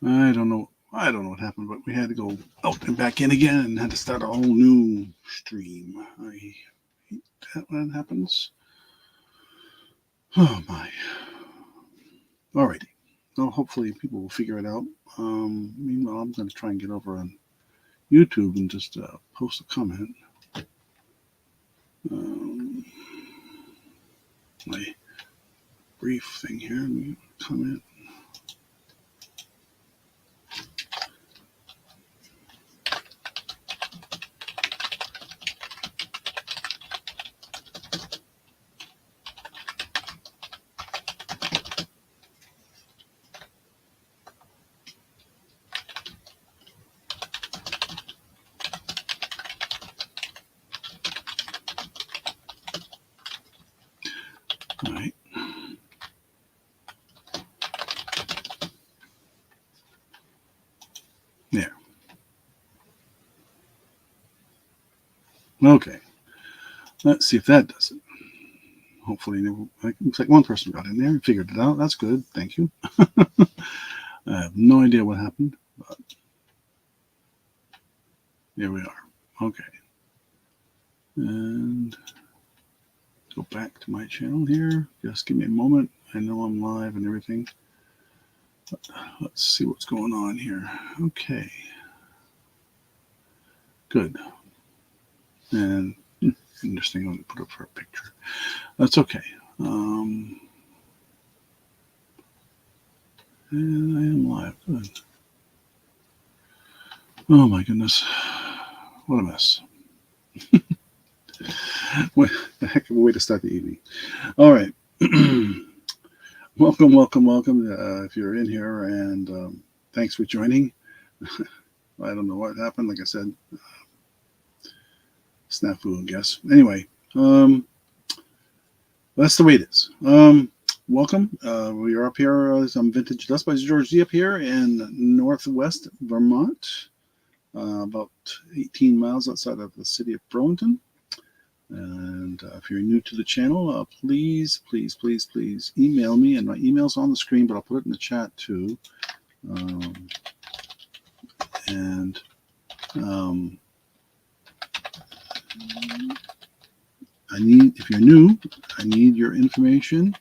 I don't know. I don't know what happened, but we had to go out and back in again and had to start a whole new stream. I hate that when that happens. Oh my. Alrighty. Well, hopefully people will figure it out. Meanwhile, I'm going to try and get over on YouTube and just post a comment. Um, my brief thing here. Comment. All right. There. Okay. Let's see if that does it. Hopefully, it looks like one person got in there and figured it out. That's good. Thank you. I have no idea what happened, but here we are. Okay. And go back to my channel here. Just give me a moment. I know I'm live and everything. But let's see what's going on here. Okay. Good. And interesting one to put up for a picture. That's okay. And I am live. Good. Oh my goodness. What a mess. What a heck of a way to start the evening. All right. Welcome. If you're in here, and thanks for joining. I don't know what happened. Like I said, snafu, I guess. Anyway, that's the way it is. Welcome. We are up here. Some Vintage Dust by George D up here in northwest Vermont, about 18 miles outside of the city of Burlington. And if you're new to the channel, please email me. And my email's on the screen, but I'll put it in the chat too. If you're new, I need your information,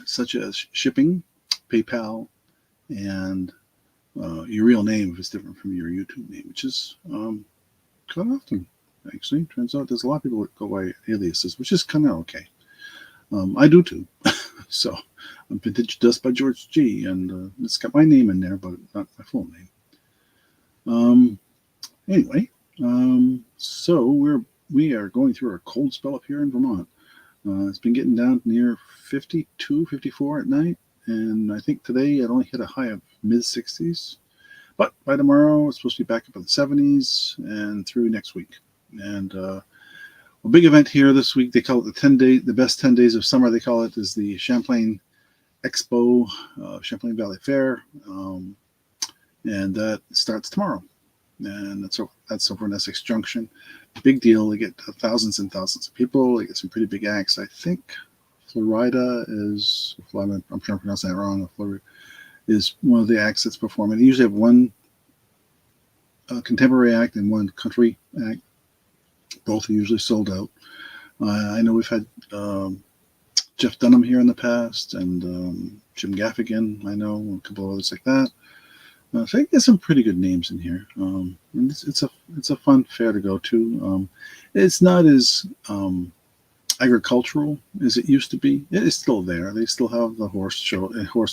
such as shipping, PayPal, and your real name if it's different from your YouTube name, which is quite often. Actually, turns out there's a lot of people that go by aliases, which is kind of okay. I do too. So I'm Vintage Dust by George G, and it's got my name in there, but not my full name. Anyway, so we are going through a cold spell up here in Vermont. It's been getting down near 52, 54 at night, and I think today it only hit a high of mid 60s. But by tomorrow, it's supposed to be back up in the 70s and through next week. And a big event here this week, they call it the best 10 days of summer. They call it is the Champlain Expo, Champlain Valley Fair, and that starts tomorrow. And that's over in Essex Junction. Big deal. They get thousands and thousands of people. They get some pretty big acts. I think Florida is, I'm sure I'm pronouncing that wrong. Florida is one of the acts that's performing. They usually have one contemporary act and one country act. Both are usually sold out. I know we've had Jeff Dunham here in the past, and Jim Gaffigan, I know, and a couple of others like that. So I think there's some pretty good names in here. And it's a fun fair to go to. It's not as agricultural as it used to be. It is still there. They still have the horse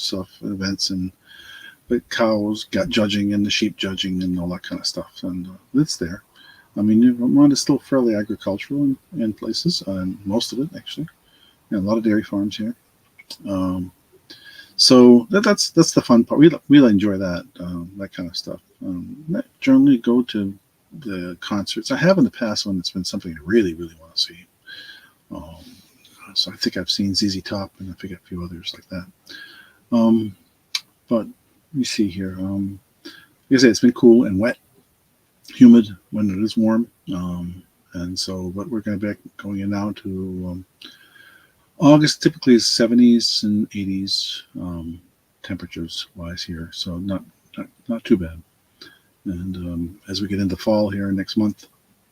stuff, events, and the cows got judging and the sheep judging and all that kind of stuff. And it's there. I mean, Vermont is still fairly agricultural in places, and most of it actually. And a lot of dairy farms here. So that's the fun part. We enjoy that kind of stuff. I generally go to the concerts. I have in the past when it's been something I really want to see. So I think I've seen ZZ Top, and I think a few others like that. But let me see here. Like I say, it's been cool and wet, humid when it is warm. And so, but we're going to be going in now to August. Typically is 70s and 80s temperatures wise here, so not too bad. And as we get into fall here next month,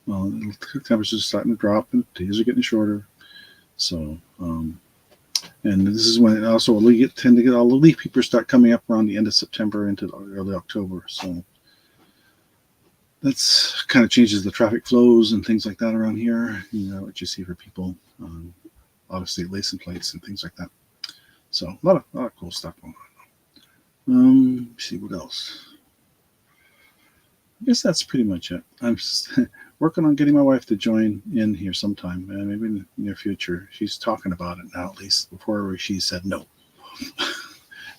well, temperatures are starting to drop and days are getting shorter. So, and this is when also we tend to get all the leaf peepers start coming up around the end of September into early October. So that's kind of changes the traffic flows and things like that around here. You know what you see for people, obviously license plates and things like that. So a lot of cool stuff going on. Let's see what else. I guess that's pretty much it. I'm just working on getting my wife to join in here sometime, maybe in the near future. She's talking about it now, at least. Before she said no.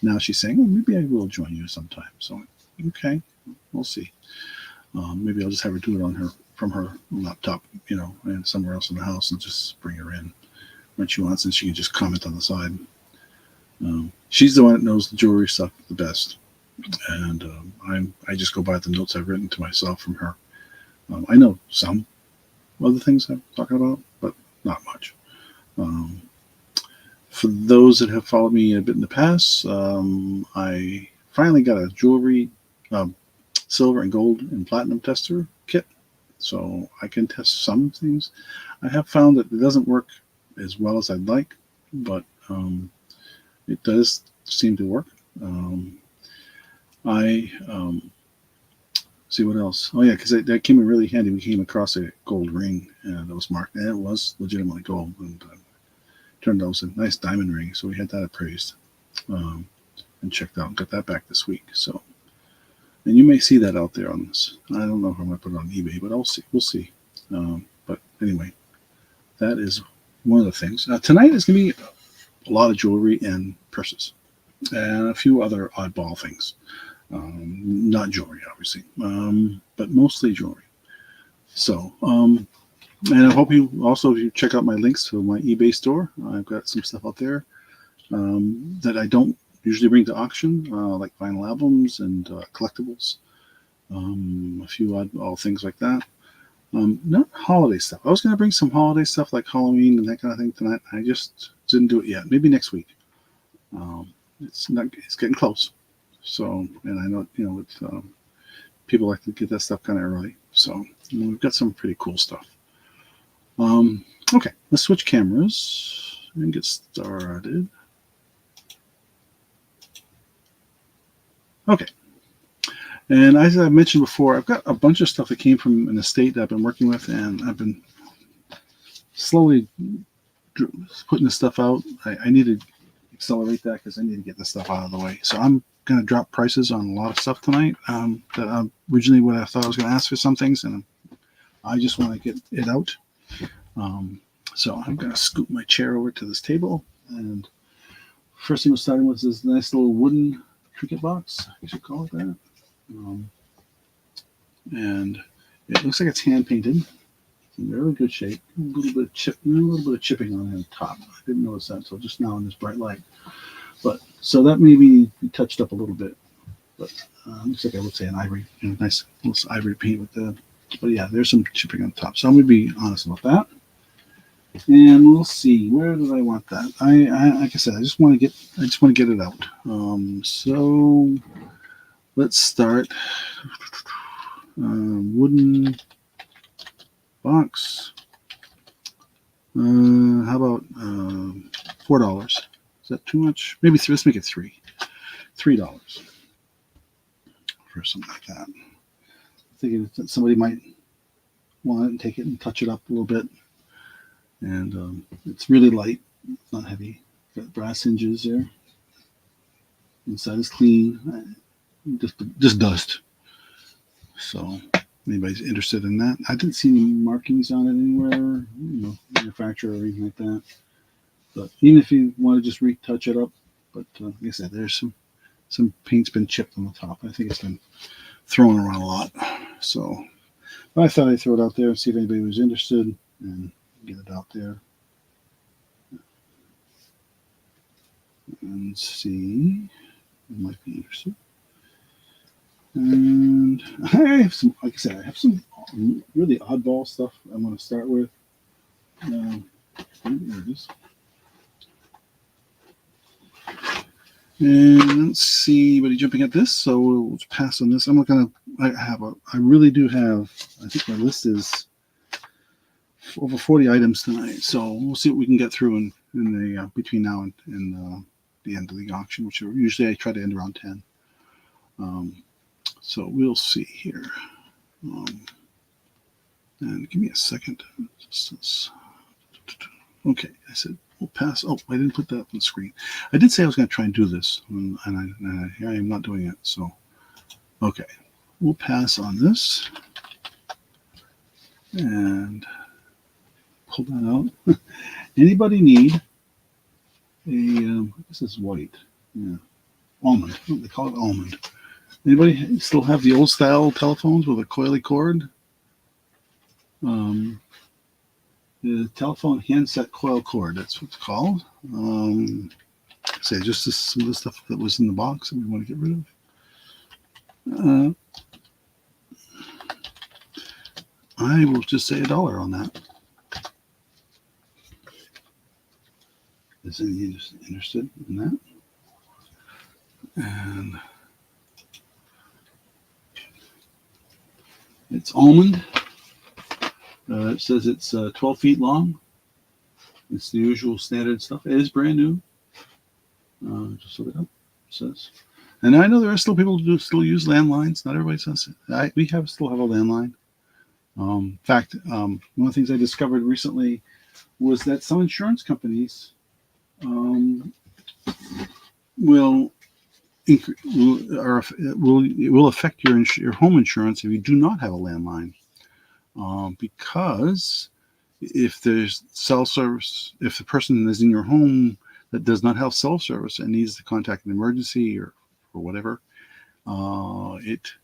Now she's saying, "Oh, maybe I will join you sometime." So, okay, we'll see. Maybe I'll just have her do it from her laptop, and somewhere else in the house, and just bring her in when she wants, and she can just comment on the side. She's the one that knows the jewelry stuff the best. And I just go by the notes I've written to myself from her. I know some other things I'm talking about, but not much. For those that have followed me a bit in the past, I finally got a jewelry silver and gold and platinum tester kit, so I can test some things. I have found that it doesn't work as well as I'd like, but it does seem to work. I see what else. Oh yeah, because that came in really handy. We came across a gold ring that was marked, and it was legitimately gold. And turned out it was a nice diamond ring, so we had that appraised and checked out. Got that back this week. So, and you may see that out there on this. I don't know if I'm going to put it on eBay, but I'll see. We'll see. But anyway, that is one of the things. Tonight is going to be a lot of jewelry and purses, and a few other oddball things. Not jewelry, obviously, but mostly jewelry. So, and I hope you also, if you check out my links to my eBay store, I've got some stuff out there that I don't usually bring to auction, like vinyl albums and collectibles, a few oddball things like that. Not holiday stuff. I was going to bring some holiday stuff like Halloween and that kind of thing tonight. I just didn't do it yet. Maybe next week. It's getting close. So, and I know, people like to get that stuff kind of early. So we've got some pretty cool stuff. Okay, let's switch cameras and get started. Okay. And as I mentioned before, I've got a bunch of stuff that came from an estate that I've been working with, and I've been slowly putting this stuff out. I need to accelerate that because I need to get this stuff out of the way. So I'm going to drop prices on a lot of stuff tonight that originally what I thought I was going to ask for some things, and I just want to get it out. So I'm going to scoop my chair over to this table, and first thing we're starting with is this nice little wooden trinket box, I should call it that. And it looks like it's hand painted. It's in really good shape. A little bit of chipping on the top. I didn't notice that until just now in this bright light. But so that may be touched up a little bit. But looks like I would say an ivory, nice little ivory paint with the. But yeah, there's some chipping on the top. So I'm gonna be honest about that. And we'll see. Where did I want that? I like I said, I just want to get it out. So let's start. Wooden box. How about $4? Is that too much? Maybe let's make it $3. $3 for something like that. Thinking that somebody might want it and take it and touch it up a little bit. And it's really light, it's not heavy. Got brass hinges there. Inside is clean, just dust. So anybody's interested in that, I didn't see any markings on it anywhere, manufacturer or anything like that. But even if you want to just retouch it up, but like I said, there's some paint's been chipped on the top. I think it's been thrown around a lot. So I thought I'd throw it out there and see if anybody was interested and get it out there. And see, you might be interested. And I have some, like I said, I have some really oddball stuff I'm going to start with. There it is. And I don't see anybody jumping at this, so we'll pass on this. I'm not gonna. I really do have. I think my list is over 40 items tonight, so we'll see what we can get through in the between now and the end of the auction, which usually I try to end around 10. So we'll see here. And give me a second. Okay, I said we'll pass. Oh, I didn't put that up on the screen. I did say I was going to try and do this, and here I am not doing it. So, okay, we'll pass on this and pull that out. Anybody need a? This is white. Yeah, almond. Oh, they call it almond. Anybody still have the old style telephones with a coily cord? The telephone handset coil cord, that's what it's called. Say just some of the stuff that was in the box that we want to get rid of. I will just say $1 on that. Is anyone interested in that? And it's almond. It says it's 12 feet long. It's the usual standard stuff. It is brand new. Just look it up. It says. And I know there are still people who still use landlines. Not everybody says it. We still have a landline. In fact, one of the things I discovered recently was that some insurance companies will affect your home insurance if you do not have a landline. Because if there's cell service, if the person is in your home that does not have cell service and needs to contact an emergency or whatever, it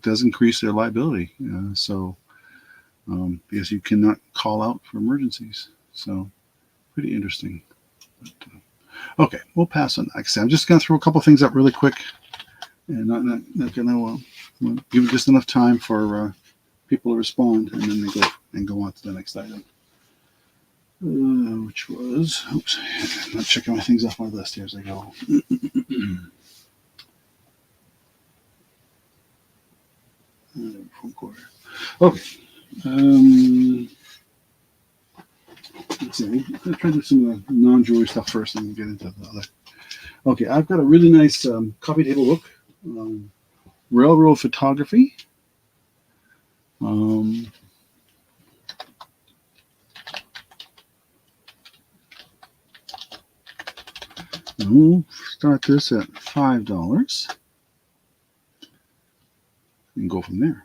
does increase their liability. Because you cannot call out for emergencies. So pretty interesting. But, okay, we'll pass on that. I'm just going to throw a couple things up really quick. And not going to give it just enough time for people to respond, and then they go on to the next item, which was. Oops, I'm not checking my things off my list here as I go. Okay. Let's see. I'll try to do some of the non-jewelry stuff first, and then get into the other. Okay, I've got a really nice coffee table book. Railroad photography. We'll start this at $5 and go from there.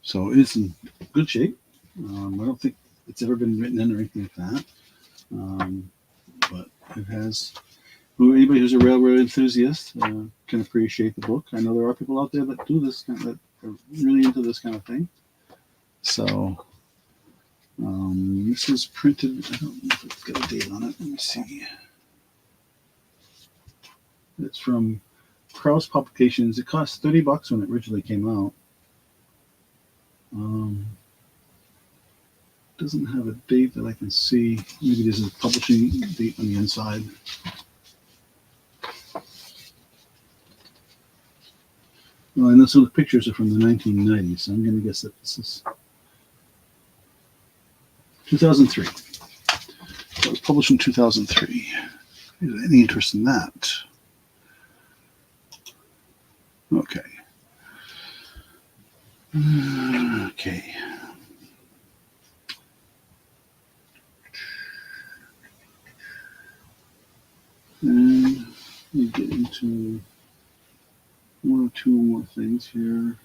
So it's in good shape. I don't think it's ever been written in or anything like that. But it has. Anybody who's a railroad enthusiast can appreciate the book. I know there are people out there that do this, that are really into this kind of thing. So this is printed. I don't know if it's got a date on it. Let me see. It's from Krause Publications. It cost $30 when it originally came out. Doesn't have a date that I can see. Maybe there's a publishing date on the inside. Well, and so the pictures are from the 1990s, so I'm going to guess that this is 2003. So it was published in 2003. Any interest in that? Okay. Okay. And we get into one or two more things here.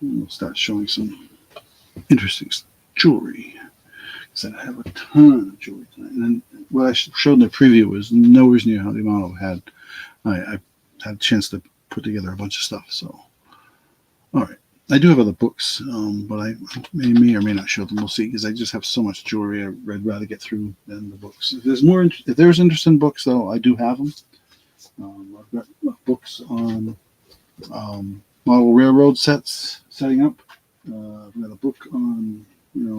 We'll start showing some interesting jewelry. Because I have a ton of jewelry tonight. And then what I showed in the preview was nowhere near how the amount I had a chance to put together a bunch of stuff. So, all right. I do have other books, but I may or may not show them. We'll see, because I just have so much jewelry I'd rather get through than the books. If there's interest in books, though, I do have them. I've got books on model railroad setting up. I've got a book on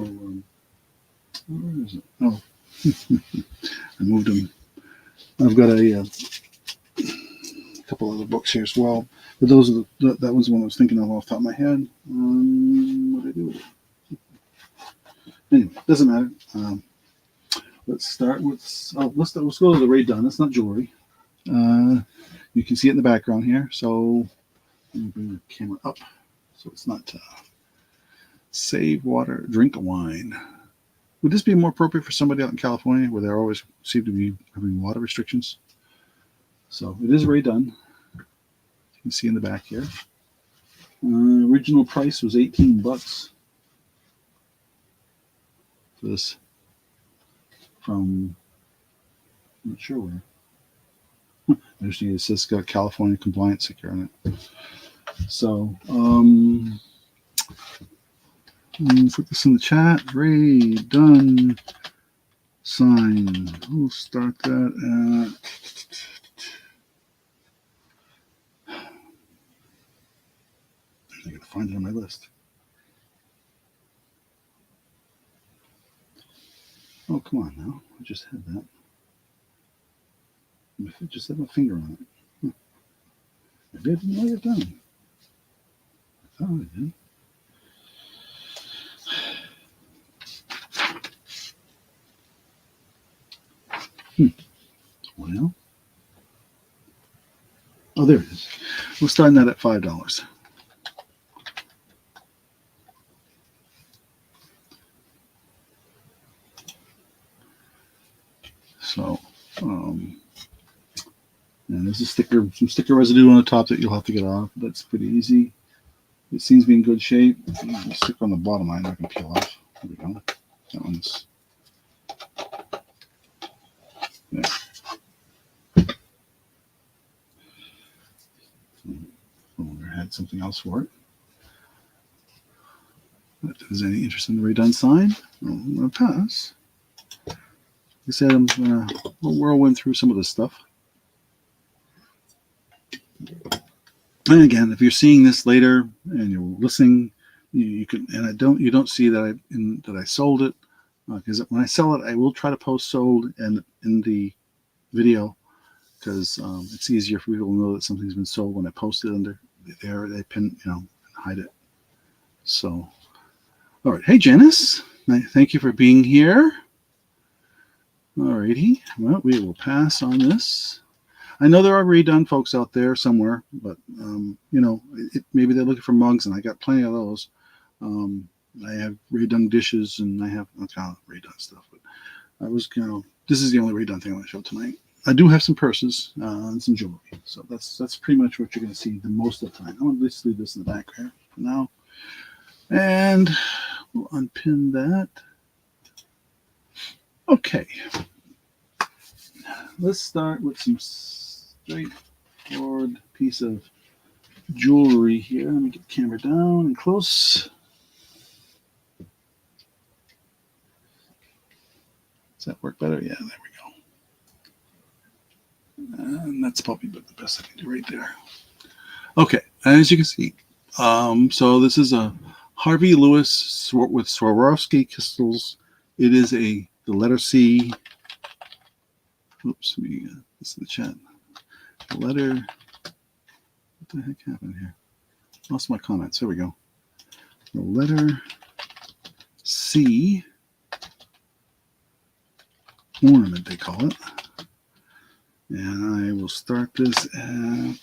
where is it? Oh, I moved them. I've got a couple other books here as well, but those are that was the one I was thinking of off the top of my head. What did I do? Anyway, doesn't matter. Let's start with let's go to the Rae Dunn. It's not jewelry. You can see it in the background here. So let me bring the camera up so it's not save water, drink wine. Would this be more appropriate for somebody out in California where they always seem to be having water restrictions? So it is Rae Dunn. You can see in the back here. Original price was $18 for this from, I'm not sure where. It says got California compliance sticker on it. So, put this in the chat. Rae Dunn sign. We'll start that at. I gotta find it on my list. Oh, come on now. I just had that. I just had my finger on it. I didn't write it down. I thought I did. Well. Oh, there it is. We're starting that at $5. So, and there's a sticker, some sticker residue on the top that you'll have to get off. That's pretty easy. It seems to be in good shape. The sticker on the bottom, I'm not going to peel off. There we go. That one's there. I had something else for it. If there's any interest in the Rae Dunn sign, I'm going to pass. Like I said, I'm going to whirlwind through some of this stuff. And again, if you're seeing this later and you're listening, you can. And you don't see that I sold it, because when I sell it, I will try to post sold in the video, because it's easier for people to know that something's been sold when I post it under there. They pin, hide it. So, all right. Hey, Janice, thank you for being here. All righty. Well, we will pass on this. I know there are Rae Dunn folks out there somewhere, but maybe they're looking for mugs, and I got plenty of those. I have Rae Dunn dishes, and I have Rae Dunn stuff. But I was, this is the only Rae Dunn thing I'm going to show tonight. I do have some purses and some jewelry, so that's pretty much what you're going to see the most of the time. I'm going to just leave this in the back here for now, and we'll unpin that. Okay, let's start with some straightforward piece of jewelry here. Let me get the camera down and close. Does that work better? Yeah, there we go. And that's probably the best I can do right there. Okay, as you can see, so this is a Harvey Lewis with Swarovski crystals. It is the letter C. Oops, let me this in the chat. The letter. What the heck happened here? Lost my comments. There we go. The letter C ornament, they call it. And I will start this at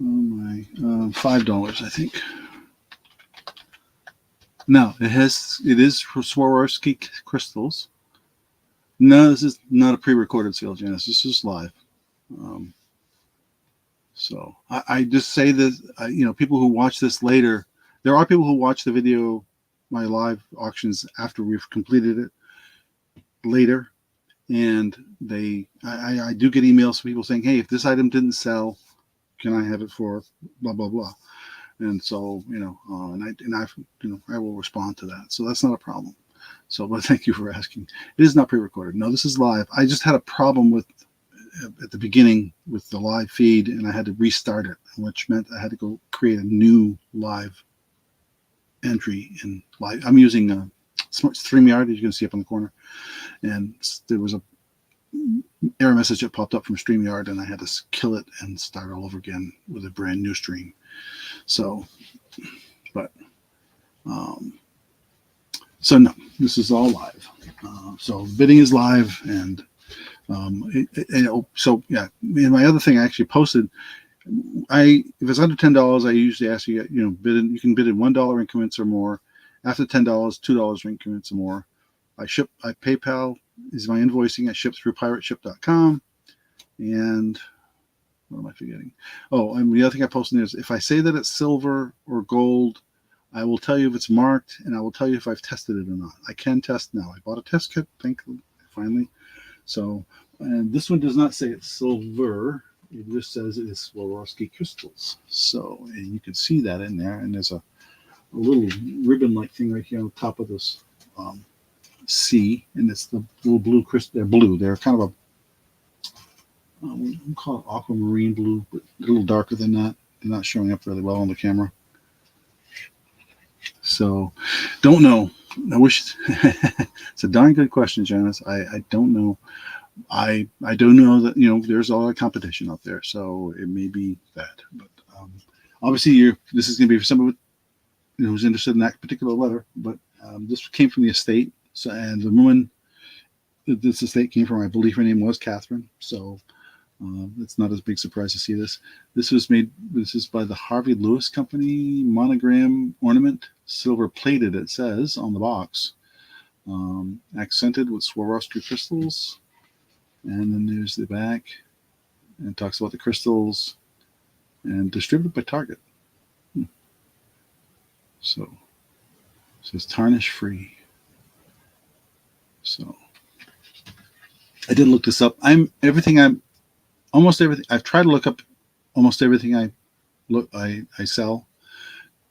$5, I think. Now it is for Swarovski crystals. No, this is not a pre-recorded sale, Janice. This is live. So I just say that people who watch this later, there are people who watch the video, my live auctions, after we've completed it later, and I do get emails from people saying, hey, if this item didn't sell, can I have it for blah blah blah? And so I will respond to that. So that's not a problem. So, but thank you for asking. It is not pre-recorded. No, this is live. I just had a problem with at the beginning with the live feed, and I had to restart it, which meant I had to go create a new live entry in live. I'm using StreamYard, as you can see up in the corner, and there was a error message that popped up from StreamYard, and I had to kill it and start all over again with a brand new stream. So, but so no, this is all live. So bidding is live, and so yeah. And my other thing I actually posted, if it's under $10, I usually ask you, bid in, you can bid in $1 increments or more. After $10, $2 increments or more. I PayPal is my invoicing. I ship through pirateship.com. And what am I forgetting? Oh, and the other thing I posted is if I say that it's silver or gold, I will tell you if it's marked, and I will tell you if I've tested it or not. I can test now. I bought a test kit, thankfully, finally. So, and this one does not say it's silver. It just says it is Swarovski crystals. So, and you can see that in there. And there's a little ribbon-like thing right here on the top of this C, and it's the little blue crystal. They're blue. They're kind of we call it aquamarine blue, but a little darker than that. They're not showing up really well on the camera. So, don't know. I wish it's a darn good question, Janice. I don't know. I don't know that there's a lot of competition out there, so it may be that. But obviously, this is going to be for somebody who's interested in that particular letter. But this came from the estate, so and the woman that this estate came from, I believe her name was Catherine. So it's not a big surprise to see this. This is by the Harvey Lewis Company monogram ornament, silver plated. It says on the box, accented with Swarovski crystals. And then there's the back, and it talks about the crystals, and distributed by Target. So it says tarnish free. So I did look this up. Almost everything. I've tried to look up almost everything I sell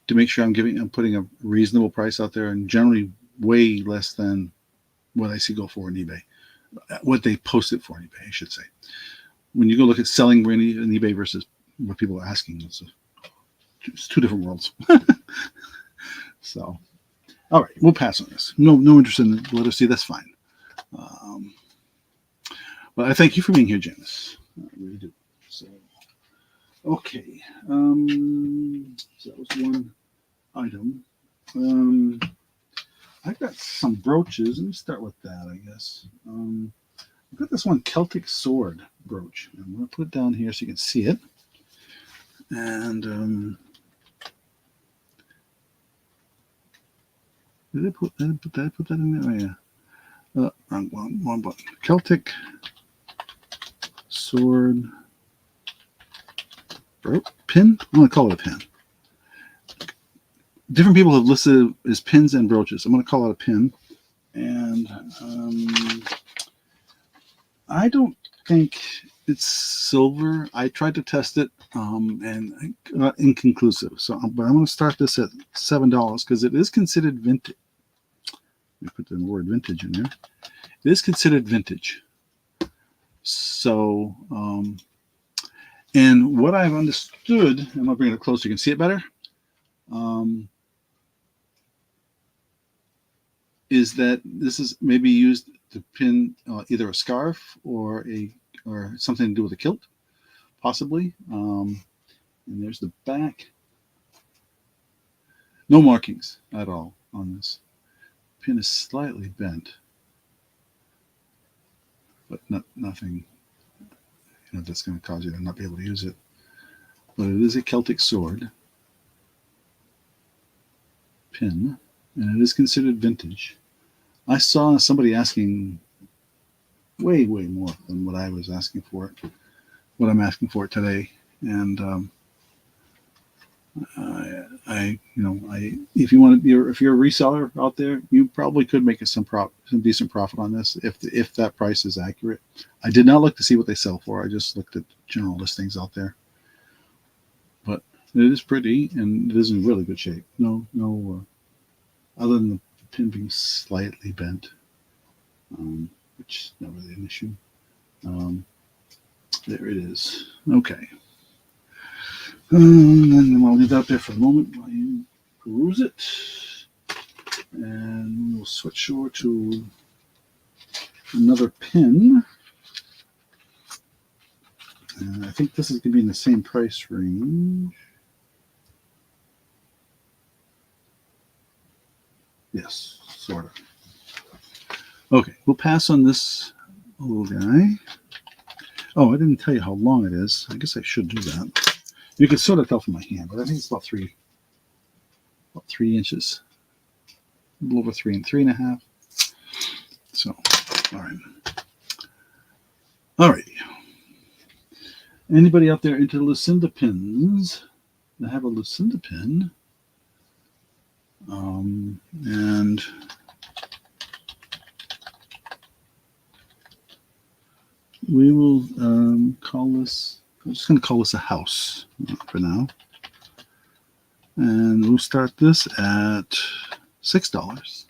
to make sure I'm putting a reasonable price out there, and generally way less than what I see go for on eBay. What they post it for on eBay, I should say. When you go look at selling on eBay versus what people are asking, it's two different worlds. So, all right, we'll pass on this. No interest in the letter C. That's fine. But I thank you for being here, Janice. I really do. So, okay. So that was one item. I've got some brooches. Let me start with that, I guess. I've got this one Celtic sword brooch. I'm going to put it down here so you can see it. And did I put that in there? Oh, yeah. Wrong button. Celtic sword pin. I'm going to call it a pin. Different people have listed it as pins and brooches. I'm going to call it a pin. And I don't think it's silver. I tried to test it and I got inconclusive. So, but I'm going to start this at $7 because it is considered vintage. Let me put the word vintage in there. It is considered vintage. So, and what I've understood, I'm going to bring it closer so you can see it better. Is that this is maybe used to pin either a scarf or something to do with a kilt, possibly. And there's the back. No markings at all on this. Pin is slightly bent, but nothing that's going to cause you to not be able to use it. But it is a Celtic sword pin, and it is considered vintage. I saw somebody asking way more than what I was asking for it, what I'm asking for it today, and if you're a reseller out there, you probably could make some decent profit on this if that price is accurate. I did not look to see what they sell for. I just looked at general listings out there, but it is pretty and it is in really good shape. No, other than the pin being slightly bent, which is not really an issue. There it is. Okay. And I'll leave that up there for a moment while you peruse it. And we'll switch over to another pin. And I think this is going to be in the same price range. Yes, sort of. Okay, we'll pass on this little guy. Oh, I didn't tell you how long it is. I guess I should do that. You can sort of tell from my hand, but I think it's about 3 inches. A little over 3 and 3.5. So, all right. All right. Anybody out there into Lucinda pins? I have a Lucinda pin. And we will call this, I'm just going to call this a house for now. And we'll start this at $6.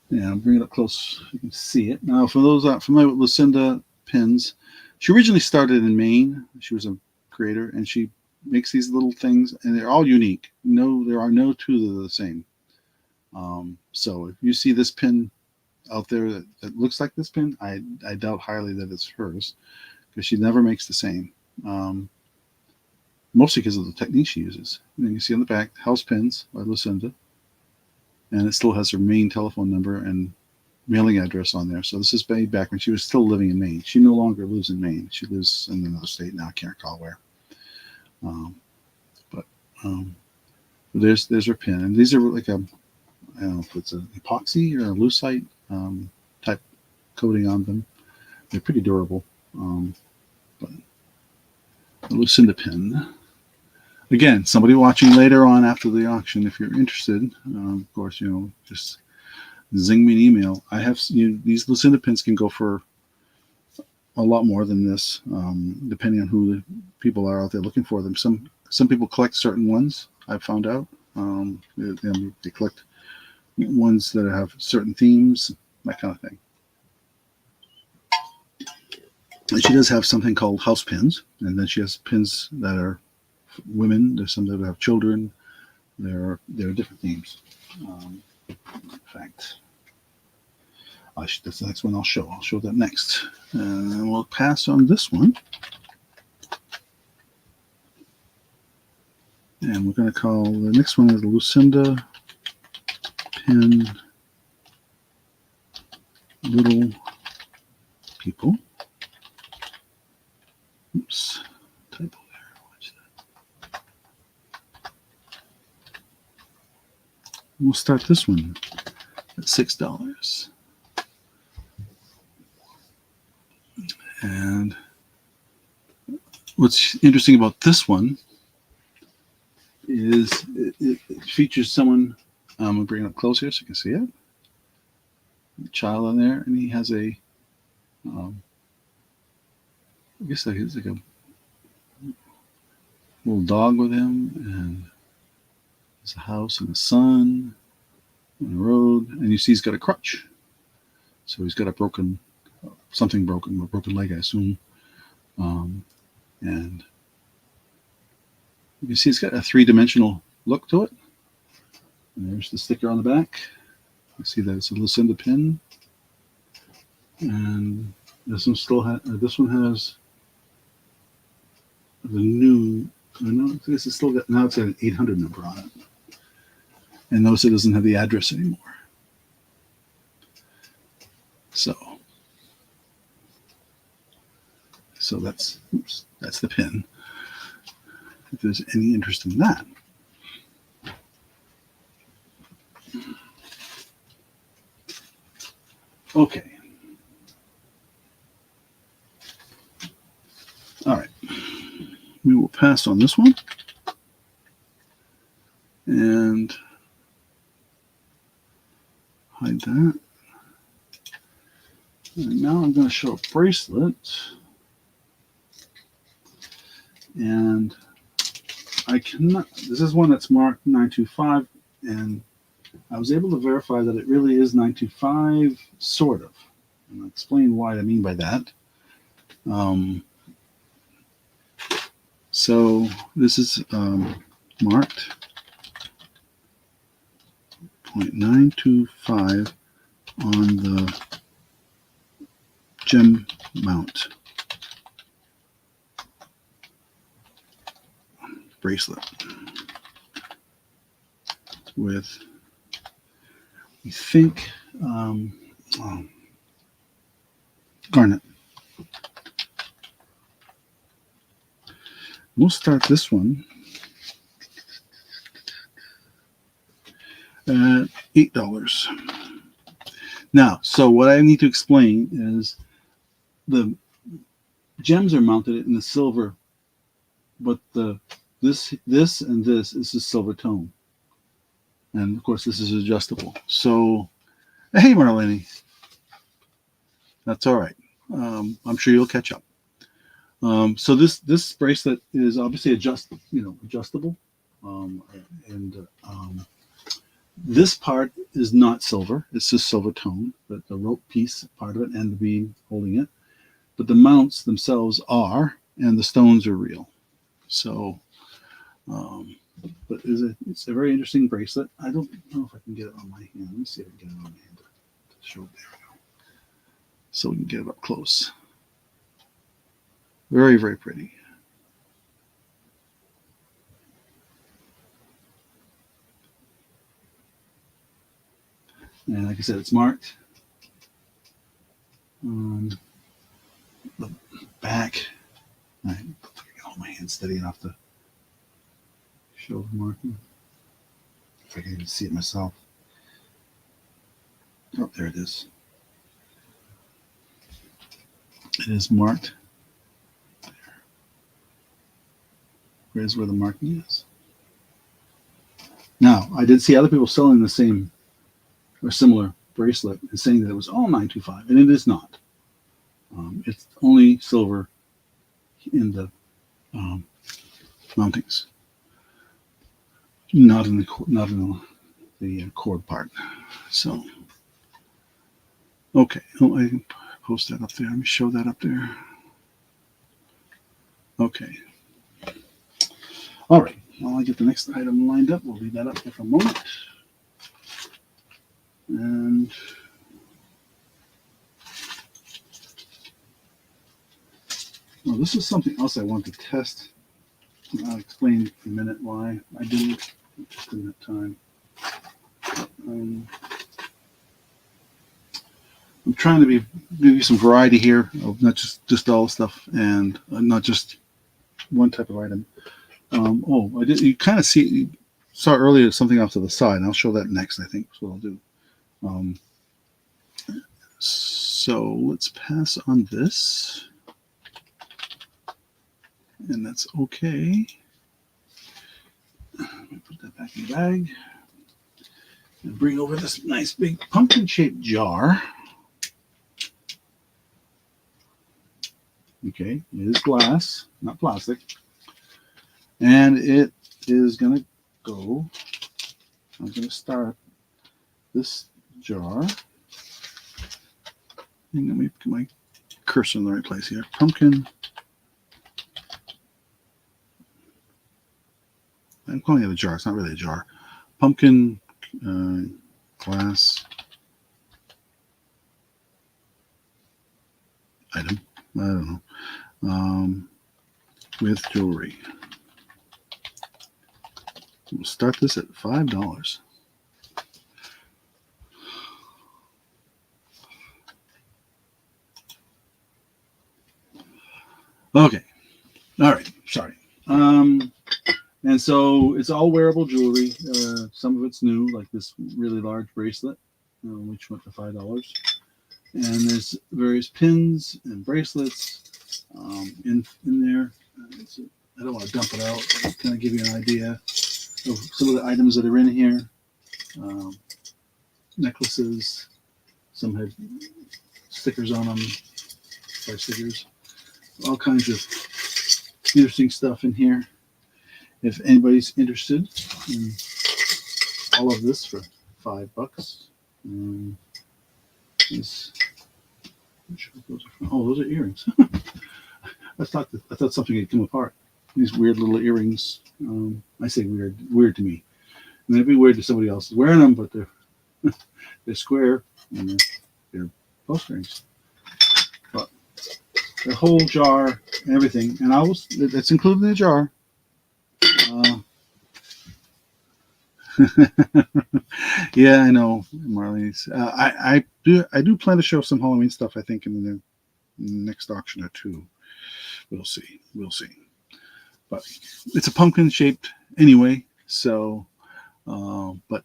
Yeah, I'll bring it up close so you can see it. Now, for those not familiar with Lucinda pins, she originally started in Maine. She was a creator, and she makes these little things, and they're all unique. No, there are no two that are the same. So if you see this pin out there that looks like this pin, I doubt highly that it's hers, because she never makes the same. Mostly because of the technique she uses. And you see on the back, house pins by Lucinda. And it still has her Maine telephone number and mailing address on there. So this is back when she was still living in Maine. She no longer lives in Maine. She lives in another state now. I can't recall where. But there's her pin. And these are like I don't know if it's an epoxy or a lucite type coating on them. They're pretty durable. But a Lucinda pin. Again, somebody watching later on after the auction, if you're interested, of course, just zing me an email. I have these Lucinda pins can go for a lot more than this, depending on who the people are out there looking for them. Some people collect certain ones. I've found out they collect ones that have certain themes, that kind of thing. And she does have something called house pins, and then she has pins that are women. There's some that have children. There are different themes. In fact, that's the next one I'll show. I'll show that next. And we'll pass on this one. And we're going to call the next one is the Lucinda Pin Little People. Oops, typo there. Watch that. We'll start this one at $6. And what's interesting about this one is it features someone. I'm going to bring it up close here so you can see it. A child on there, and he has I guess it's like a little dog with him, and there's a house and a sun and a road, and you see he's got a crutch. So he's got a broken leg, I assume. And you can see it's got a 3-dimensional look to it. And there's the sticker on the back. You see that it's a Lucinda pin. And this one has the new. This is still got, now it's got an 800 number on it. And notice it doesn't have the address anymore. So that's the pin. If there's any interest in that. Okay. All right. We will pass on this one. And hide that. And now I'm going to show a bracelet. And I cannot, this is one that's marked 925, and I was able to verify that it really is 925, sort of. And I'll explain what I mean by that. So this is marked 0.925 on the gem mount bracelet with, we think, garnet. We'll start this one at $8. Now, so what I need to explain is the gems are mounted in the silver, but this and this is a silver tone, and of course this is adjustable. So, hey, Marlene, that's all right. I'm sure you'll catch up. So this bracelet is obviously adjustable, and this part is not silver. It's just silver tone, but the rope piece part of it and the bead holding it. But the mounts themselves are, and the stones are real. So, but it's a very interesting bracelet. I don't know if I can get it on my hand. Let me see if I can get it on my hand to show it. There we go. So we can get it up close. Very, very pretty. And like I said, it's marked on the back. I get all my hands steady enough to show the marking. If I can even see it myself. Oh, there it is. It is marked. There. Where's where the marking is. Now, I did see other people selling the same or similar bracelet and saying that it was all 925, and it is not. It's only silver in the mountings, not in the cord part. So, okay, oh, I can post that up there. Let me show that up there. Okay. All right. While I get the next item lined up, we'll leave that up there for a moment. And well, this is something else I want to test. I'll explain in a minute why I didn't just in that time. I'm trying to give you some variety here of not just all stuff and not just one type of item. I did. You kind of saw earlier something off to the side, and I'll show that next. I think is what I'll do. So let's pass on this, and that's okay. Let me put that back in the bag and bring over this nice big pumpkin-shaped jar. Okay, it is glass, not plastic, and it is going to go. I'm going to start this jar. And let me put my cursor in the right place here. Pumpkin. I'm calling it a jar. It's not really a jar. Pumpkin glass item. I don't know. With jewelry. We'll start this at $5. Okay. All right. Sorry. And so it's all wearable jewelry. Some of it's new, like this really large bracelet, which went for $5. And there's various pins and bracelets in there. I don't want to dump it out, but kind of give you an idea of some of the items that are in here. Necklaces. Some had stickers on them, price stickers. All kinds of interesting stuff in here. If anybody's interested in all of this for $5. Those are earrings. I thought something had come apart. These weird little earrings. I say weird to me. And they'd be weird to somebody else wearing them, but they're square and they're post rings. But the whole jar and everything, and it's included in the jar. Yeah, I know, Marlene. I do plan to show some Halloween stuff. I think in the next auction or two. We'll see. But it's a pumpkin shaped anyway. So, but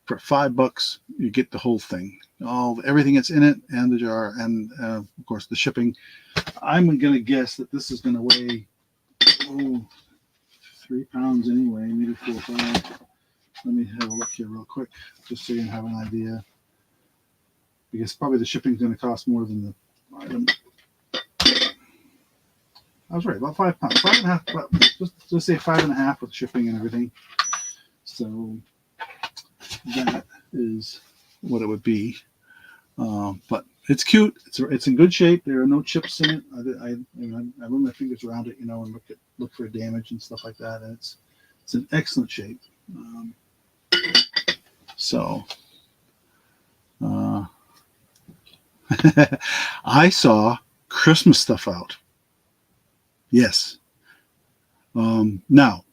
for $5, you get the whole thing, everything that's in it, and the jar, and of course the shipping. I'm going to guess that this is going to weigh 3 pounds anyway, maybe 4 or 5. Let me have a look here real quick, just so you have an idea. Because probably the shipping is going to cost more than the item. I was right, about 5 pounds, 5.5. Just say 5.5 with shipping and everything. So that is what it would be. But it's cute. It's in good shape. There are no chips in it. I run my fingers around it, and look for damage and stuff like that. And it's in excellent shape. I saw Christmas stuff out. Yes. Now,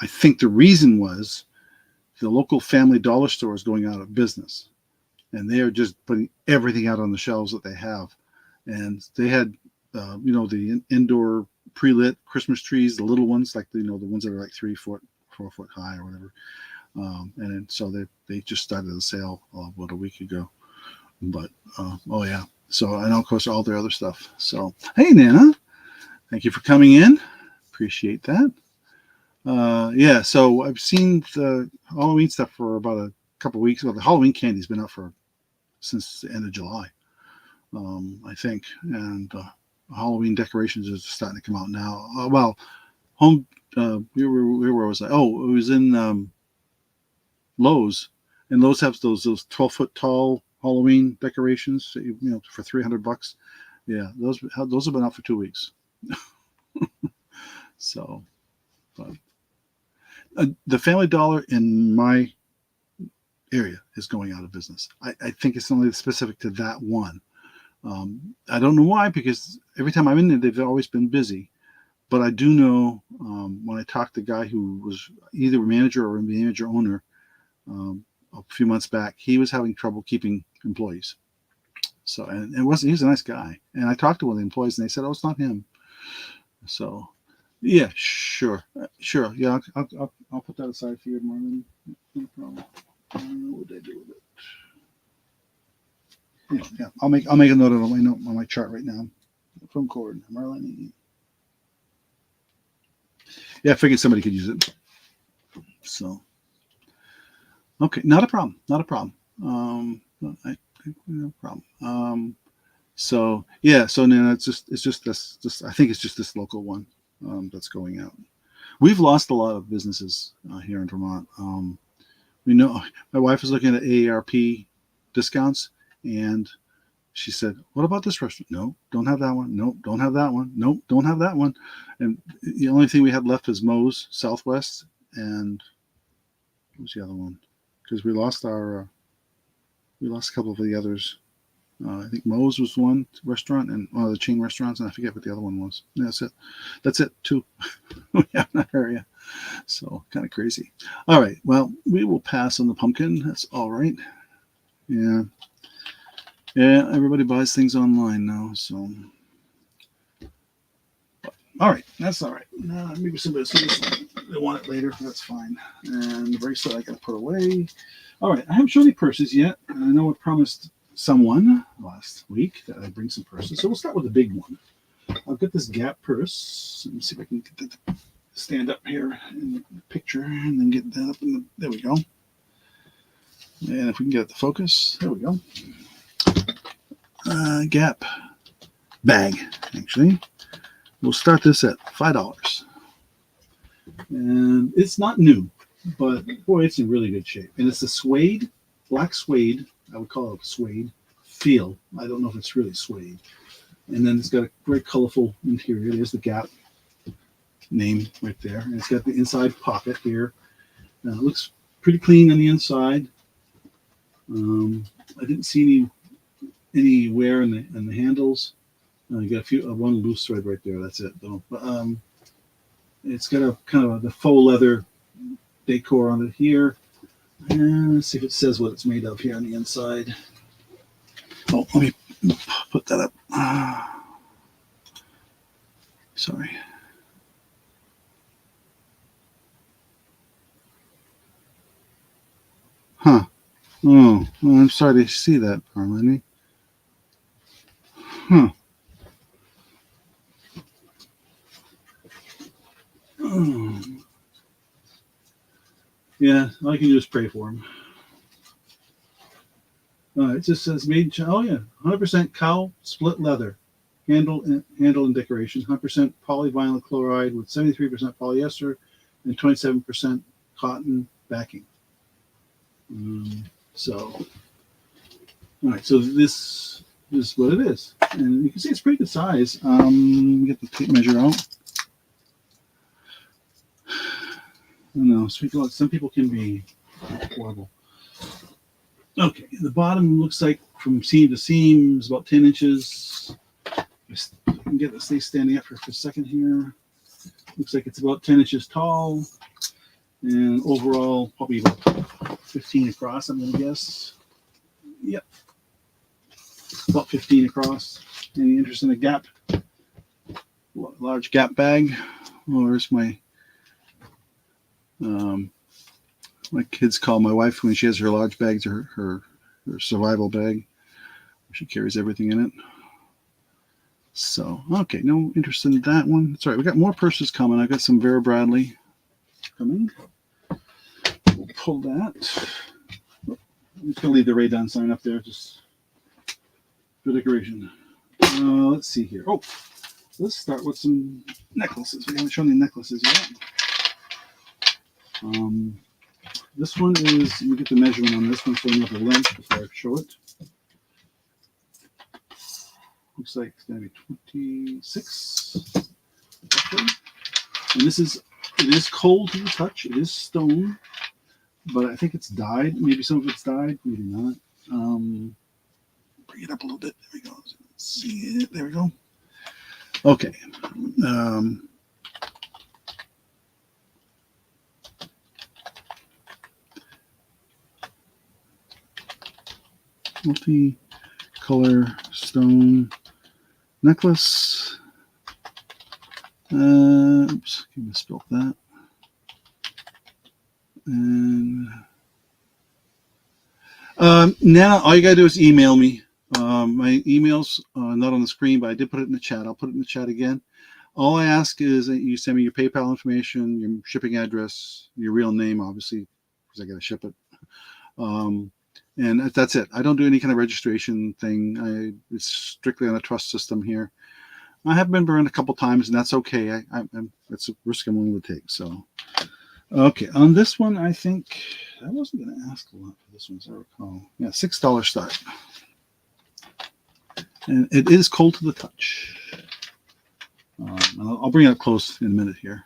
I think the reason was the local Family Dollar store is going out of business, and they are just putting everything out on the shelves that they have. And they had, the indoor pre-lit Christmas trees, the little ones, like the ones that are like 3 foot, 4 foot high or whatever. And so they just started the sale about a week ago. But oh yeah. So and of course all their other stuff. So hey Nana, thank you for coming in. Appreciate that. Yeah. So I've seen the Halloween stuff for about a couple of weeks. Well, the Halloween candy's been out since the end of July, I think, and Halloween decorations are starting to come out now. Where was I? Oh, it was in Lowe's, and Lowe's has those 12-foot tall Halloween decorations, for $300. Yeah, those have been out for 2 weeks. So, but the Family Dollar in my area is going out of business. I think it's only specific to that one. I don't know why, because every time I'm in there, they've always been busy. But I do know when I talked to the guy who was either a manager or a manager owner a few months back, he was having trouble keeping employees. So, and he was a nice guy. And I talked to one of the employees, and they said, "Oh, it's not him." So, yeah, sure. Yeah, I'll put that aside for you, Marlon. No problem. What did I do with it? Yeah. I'll make a note of it on my chart right now. From Cord, Marlon. Yeah, I figured somebody could use it. So, okay, not a problem. No problem. So yeah, so now it's just this. I think it's just this local one that's going out. We've lost a lot of businesses here in Vermont. We know my wife is looking at AARP discounts, and she said, "What about this restaurant? No, don't have that one. No, don't have that one. No, don't have that one." And the only thing we had left is Moe's Southwest, and what was the other one? Because we lost a couple of the others. I think Moe's was one restaurant, and one of the chain restaurants, and I forget what the other one was. Yeah, that's it too. We have in that area. So kind of crazy. All right. Well, we will pass on the pumpkin. That's all right. Yeah. Yeah. Everybody buys things online now. So, all right. That's all right. Maybe somebody they want it later. That's fine. And the bracelet I got to put away. All right. I haven't shown any purses yet. And I know I promised someone last week that I'd bring some purses. So we'll start with the big one. I've got this Gap purse. Let me see if I can get that to stand up here in the picture and then get that up. There we go. And if we can get it to focus, there we go. Gap bag, actually. We'll start this at $5. And it's not new. but boy, it's in really good shape. And it's a suede, black suede. I would call it suede feel. I don't know if it's really suede. And then it's got a very colorful interior. There's the Gap name right there. And it's got the inside pocket here. It looks pretty clean on the inside. I didn't see any wear in the handles. You got one loose thread right there. That's it though. But it's got a kind of the faux leather decor on it here. And let's see if it says what it's made of here on the inside. Oh, let me put that up. Sorry. Huh. Oh, well, I'm sorry to see that, Arlene. Huh. Oh. Yeah, all I can do is pray for him. It just says made. Oh yeah, 100% cow split leather, handle and decoration. 100% polyvinyl chloride with 73% polyester and 27% cotton backing. So, all right. So this is what it is, and you can see it's pretty good size. Get the tape measure out. I don't know. Some people can be horrible. Okay, the bottom looks like from seam to seam is about 10 inches. I can get this thing standing up for a second here. Looks like it's about 10 inches tall, and overall probably about 15 across, I'm going to guess. Yep, about 15 across. Any interest in a Gap? Large Gap bag. Oh, where's my my kids call my wife when she has her large bags, her survival bag. She carries everything in it. So, okay, no interest in that one. That's all right. We got more purses coming. I got some Vera Bradley coming. We'll pull that. I'm just going to leave the Ray-Ban sign up there just for decoration. Let's see here. Oh, let's start with some necklaces. We haven't shown the necklaces yet. This one is, let me get the measurement on this one so I know the length before I show it. Looks like it's going to be 26. And it is cold to the touch. It is stone, but I think it's dyed. Maybe some of it's dyed, maybe not. Bring it up a little bit. There we go. See it. There we go. Okay. Multi-color stone necklace. Oops, I misspelled that. And Nana, all you gotta do is email me. My email's not on the screen, but I did put it in the chat. I'll put it in the chat again. All I ask is that you send me your PayPal information, your shipping address, your real name, obviously, because I gotta ship it. And that's it. I don't do any kind of registration thing. It's strictly on a trust system here. I have been burned a couple times, and that's okay. It's a risk I'm willing to take. So, okay, on this one, I think I wasn't going to ask a lot for this one, as I recall. Yeah, $6 start, and it is cold to the touch. I'll bring it up close in a minute here.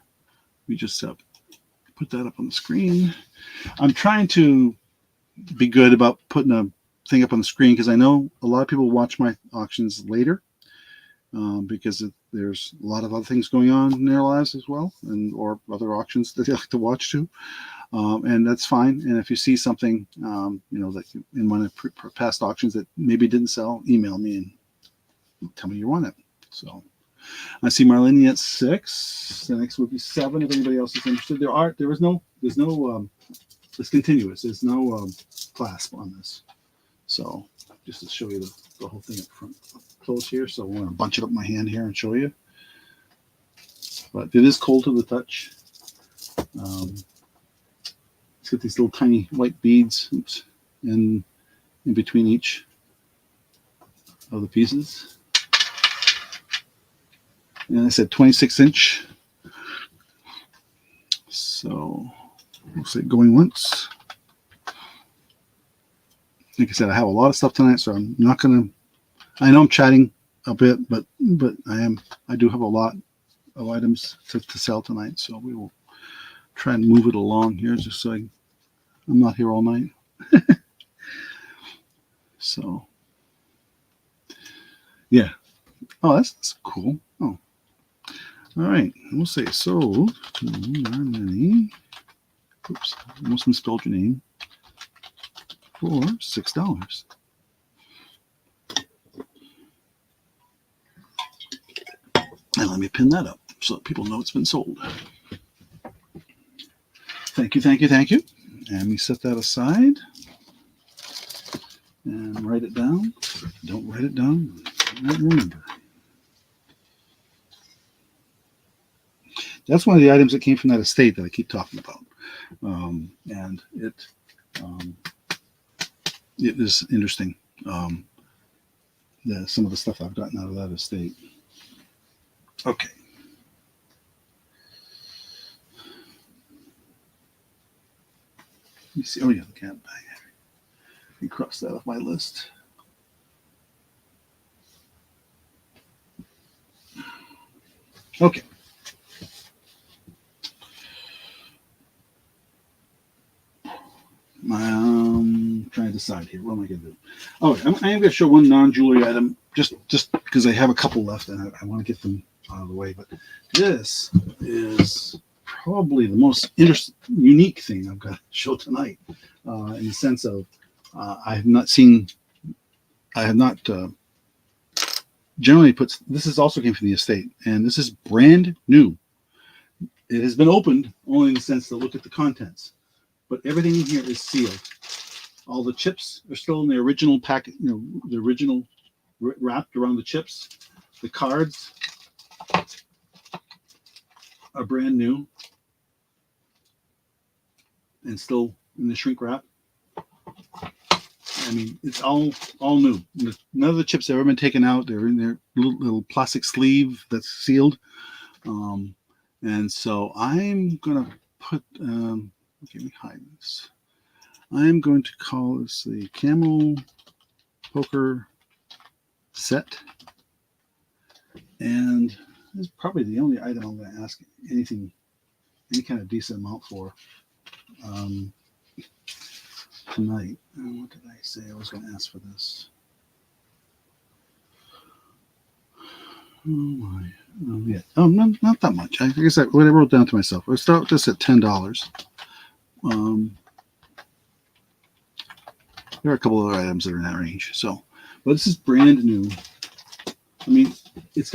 We just put that up on the screen. I'm trying to be good about putting a thing up on the screen because I know a lot of people watch my auctions later because there's a lot of other things going on in their lives as well, or other auctions that they like to watch too, and that's fine. And if you see something, that in one of past auctions that maybe didn't sell, email me and tell me you want it. So I see Marlene at 6. The next would be 7. If anybody else is interested, there's no. It's continuous. There's no clasp on this. So just to show you the whole thing up front, close here. So I'm going to bunch it up in my hand here and show you. But it is cold to the touch. It's got these little tiny white beads in between each of the pieces. And I said 26 inch. So We'll say going once. Like I said, I have a lot of stuff tonight, so I'm not gonna. I know I'm chatting a bit, but I do have a lot of items to sell tonight, so we will try and move it along here, just so I'm not here all night. So, yeah. Oh, that's cool. Oh, all right. We'll say sold to Marlene. Oops, almost misspelled your name. For $6. And let me pin that up so that people know it's been sold. Thank you, thank you, thank you. And we set that aside and write it down. Don't write it down. I don't remember. That's one of the items that came from that estate that I keep talking about. And it is interesting. Some of the stuff I've gotten out of that estate. Okay. Let me see. Oh, yeah, the cat bag. Let me cross that off my list. Okay. I'm trying to decide here. What am I going to do? Oh, I am going to show one non-jewelry item just because I have a couple left and I want to get them out of the way. But this is probably the most unique thing I've got to show tonight, in the sense of I have not generally puts. This is also came from the estate, and this is brand new. It has been opened only in the sense to look at the contents, but everything in here is sealed. All the chips are still in the original packet, the original wrapped around the chips. The cards are brand new and still in the shrink wrap. I mean, it's all new. None of the chips have ever been taken out. They're in their little plastic sleeve that's sealed. And so I'm going to put, let me hide this. I'm going to call this the Camel Poker Set. And this is probably the only item I'm going to ask any kind of decent amount for tonight. What did I say I was going to ask for this? Oh my. Oh, yeah. Oh, not that much. I guess what I wrote down to myself. I'll start this at $10. There are a couple other items that are in that range. So, but this is brand new. I mean, it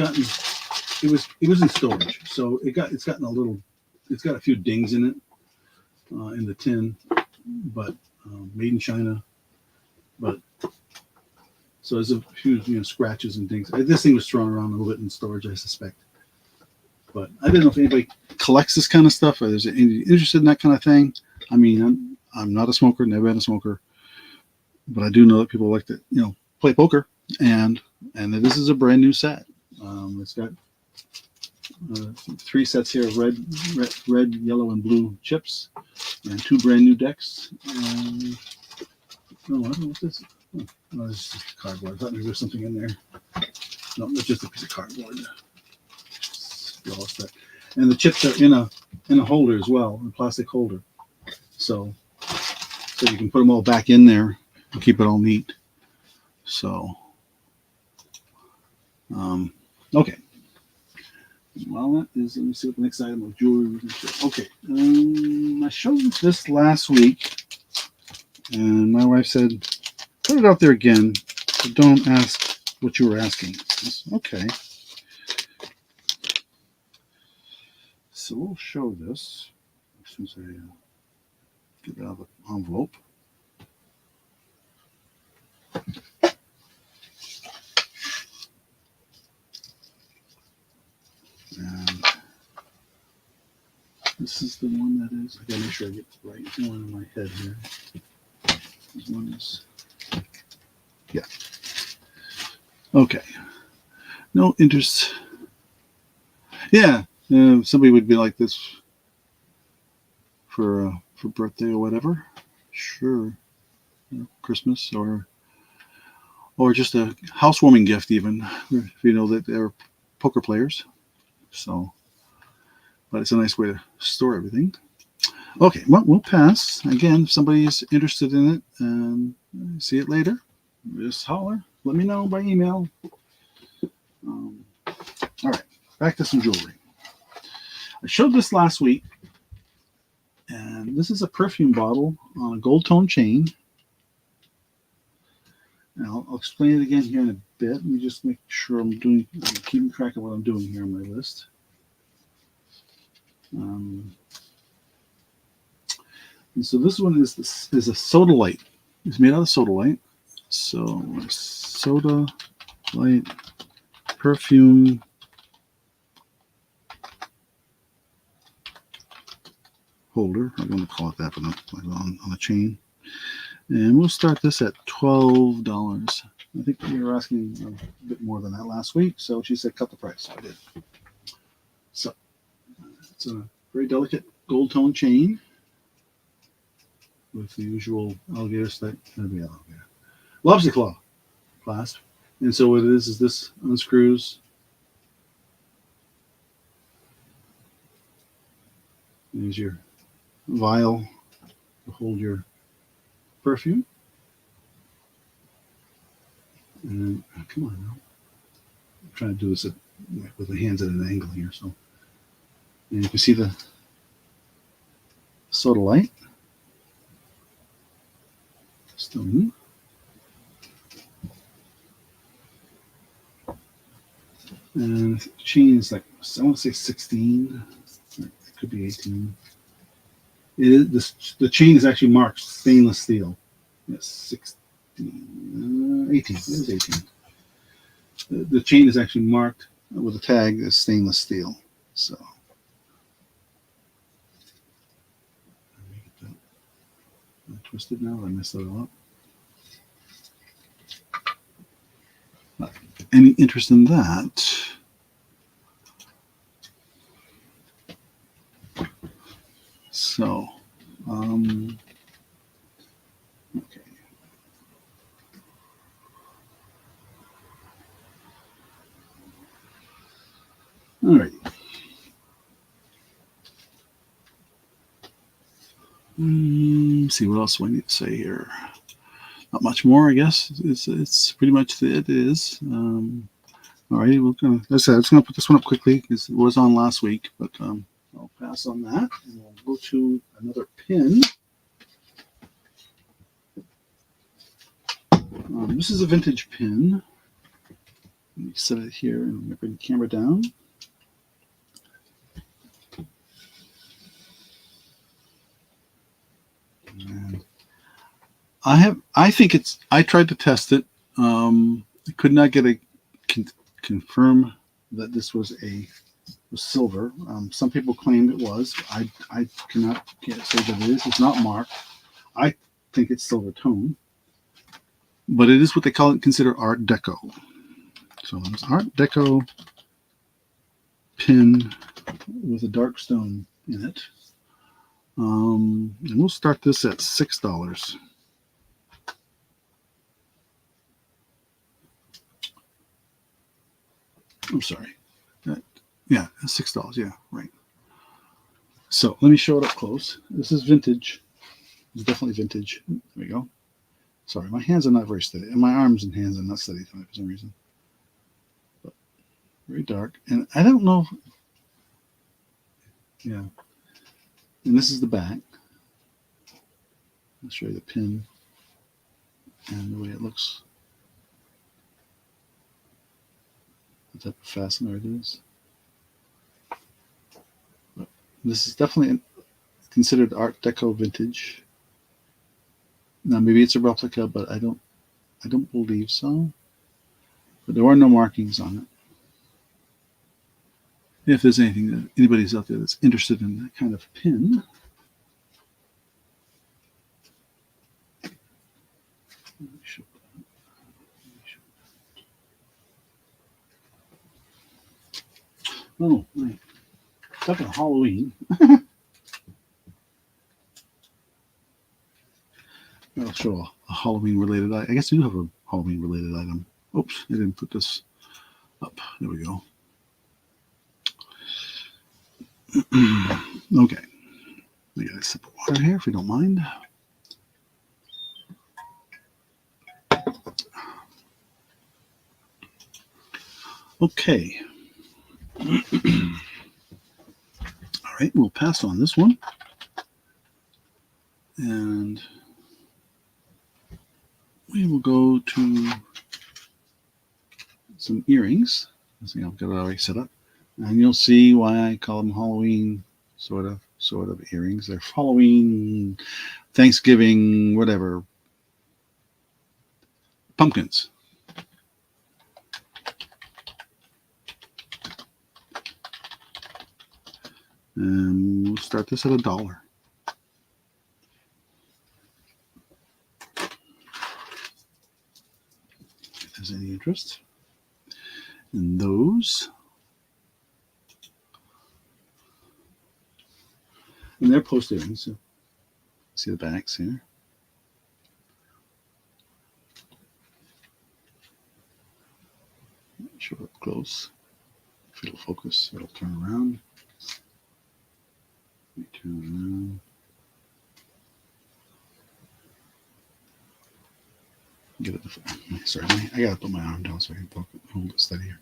was in storage, so it's got a few dings in it, in the tin, but made in China. But so there's a few scratches and things. This thing was thrown around a little bit in storage, I suspect. But I didn't know if anybody collects this kind of stuff, or there's any interested in that kind of thing. I mean, I'm not a smoker, never been a smoker, but I do know that people like to play poker, and this is a brand new set. It's got 3 sets here of red, yellow, and blue chips, and 2 brand new decks. And I don't know what this is. Oh, it's just cardboard. I thought maybe there was something in there. No, it's just a piece of cardboard. And the chips are in a holder as well, a plastic holder. So you can put them all back in there and keep it all neat. So, okay. Well, that is, let me see what the next item of jewelry we can show. Okay. I showed this last week, and my wife said, put it out there again, but don't ask what you were asking. Okay. So we'll show this as soon as I get it out of the envelope. And this is the one that is. I gotta make sure I get the right one in my head here. This one is. Yeah. Okay. No interest. Yeah. Somebody would be like this for for birthday or whatever. Sure, Christmas or just a housewarming gift, even if you know that they're poker players. So, but it's a nice way to store everything. Okay, well, we'll pass. Again, if somebody's interested in it and see it later, just holler. Let me know by email. All right, back to some jewelry. I showed this last week, and this is a perfume bottle on a gold tone chain. And I'll explain it again here in a bit. Let me just make sure I'm keeping track of what I'm doing here on my list. And so this one is a Sodalite. It's made out of Sodalite. So Sodalite perfume holder. I'm going to call it that, but on a chain. And we'll start this at $12. I think we were asking a bit more than that last week, so she said cut the price. So I did. So it's a very delicate gold tone chain with the usual alligator stick, lobster claw clasp. And so what it is this unscrews. There's your vial to hold your perfume. And come on now. I'm trying to do this with the hands at an angle here. So, and you can see the Sodalite stone. And the chain is like, I want to say 16. It could be 18. The chain is actually marked stainless steel. Yes, 16, 18. It is 18. The chain is actually marked with a tag as stainless steel. So I twisted now. I messed it all up. Not any interest in that. So, okay. All right. See what else do I need to say here. Not much more, I guess. It's pretty much it is. All right, we're gonna. As I said, I'm just gonna put this one up quickly because it was on last week, but I'll pass on that and we'll go to another pin. This is a vintage pin. Let me set it here and bring the camera down. And I tried to test it. I could not get a confirm that this was silver. Some people claimed it was. I cannot say that it is. It's not marked. I think it's silver tone, but it is what they consider Art Deco. So it's Art Deco pin with a dark stone in it. And we'll start this at $6. I'm sorry. Yeah, $6. Yeah, right. So let me show it up close. This is vintage. It's definitely vintage. There we go. Sorry, my hands are not very steady. And my arms and hands are not steady for some reason. But very dark. And I don't know. Yeah. And this is the back. I'll show you the pin and the way it looks. The type of fastener it is. But this is definitely considered Art Deco vintage. Now maybe it's a replica, but I don't believe so. But there are no markings on it. If there's anybody's out there that's interested in that kind of pin, oh, right. Talking Halloween. I'll show a Halloween related. I guess I do have a Halloween related item. Oops, I didn't put this up. There we go. Okay. We got a sip of water here if you don't mind. Okay. All right, we'll pass on this one. And we will go to some earrings. See, I've got it already set up. And you'll see why I call them Halloween sort of earrings. They're Halloween, Thanksgiving, whatever. Pumpkins. And we'll start this at $1. If there's any interest in those. And they're post earrings. So see the backs here. Show it up close. If it'll focus, it'll turn around. Turn around. Get it. Sorry, I gotta put my arm down so I can hold it steadier.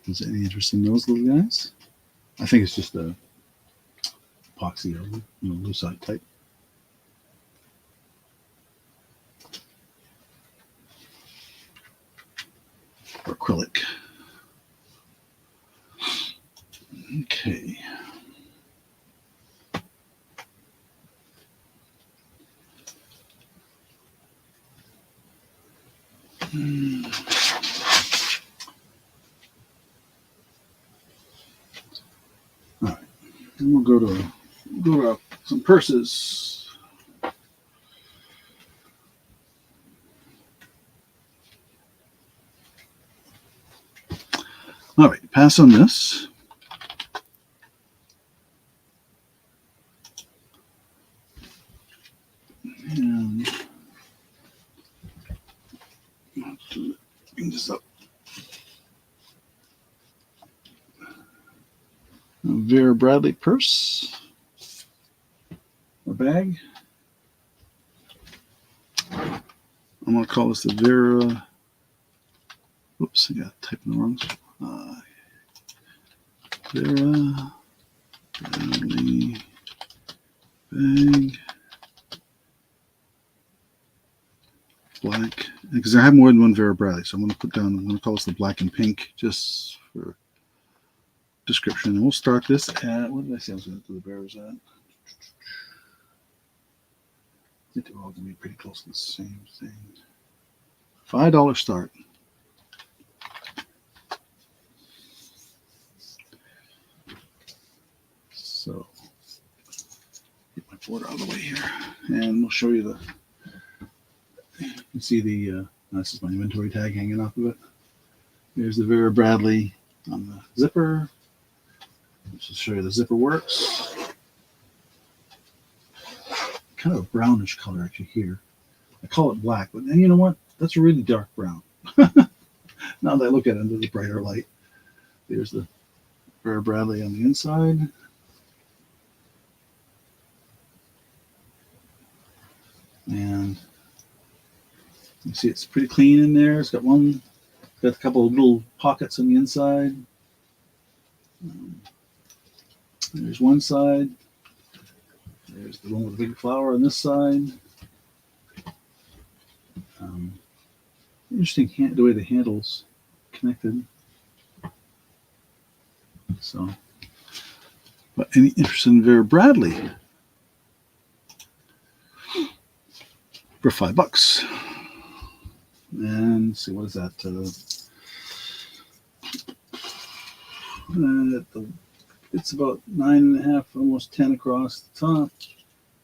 Is there any interest in those little guys? I think it's just a epoxy or lucite type. Or acrylic. Okay. All right, and we'll go to some purses. All right, pass on this. And bring this up. A Vera Bradley purse or bag. I'm going to call this the Vera. Oops, I got typing the wrong. Vera Bradley bag. Black, because I have more than one Vera Bradley, so I'm going to call this the black and pink just for description. And we'll start this at, what did I say I was going to do the bears at? I think they're all going to be pretty close to the same thing. $5 start. So, get my board out of the way here, and we'll show you the. You can see the. This is my inventory tag hanging off of it. There's the Vera Bradley on the zipper. Let's just show you the zipper works. Kind of a brownish color actually here. I call it black, but then you know what? That's a really dark brown. Now that I look at it under the brighter light. There's the Vera Bradley on the inside. And you see it's pretty clean in there. It's got a couple of little pockets on the inside. There's one side. There's the one with the big flower on this side. Interesting the way the handle's connected. So, but any interest in Vera Bradley for $5? And let's see, what is that? It's about 9.5, almost 10 across the top,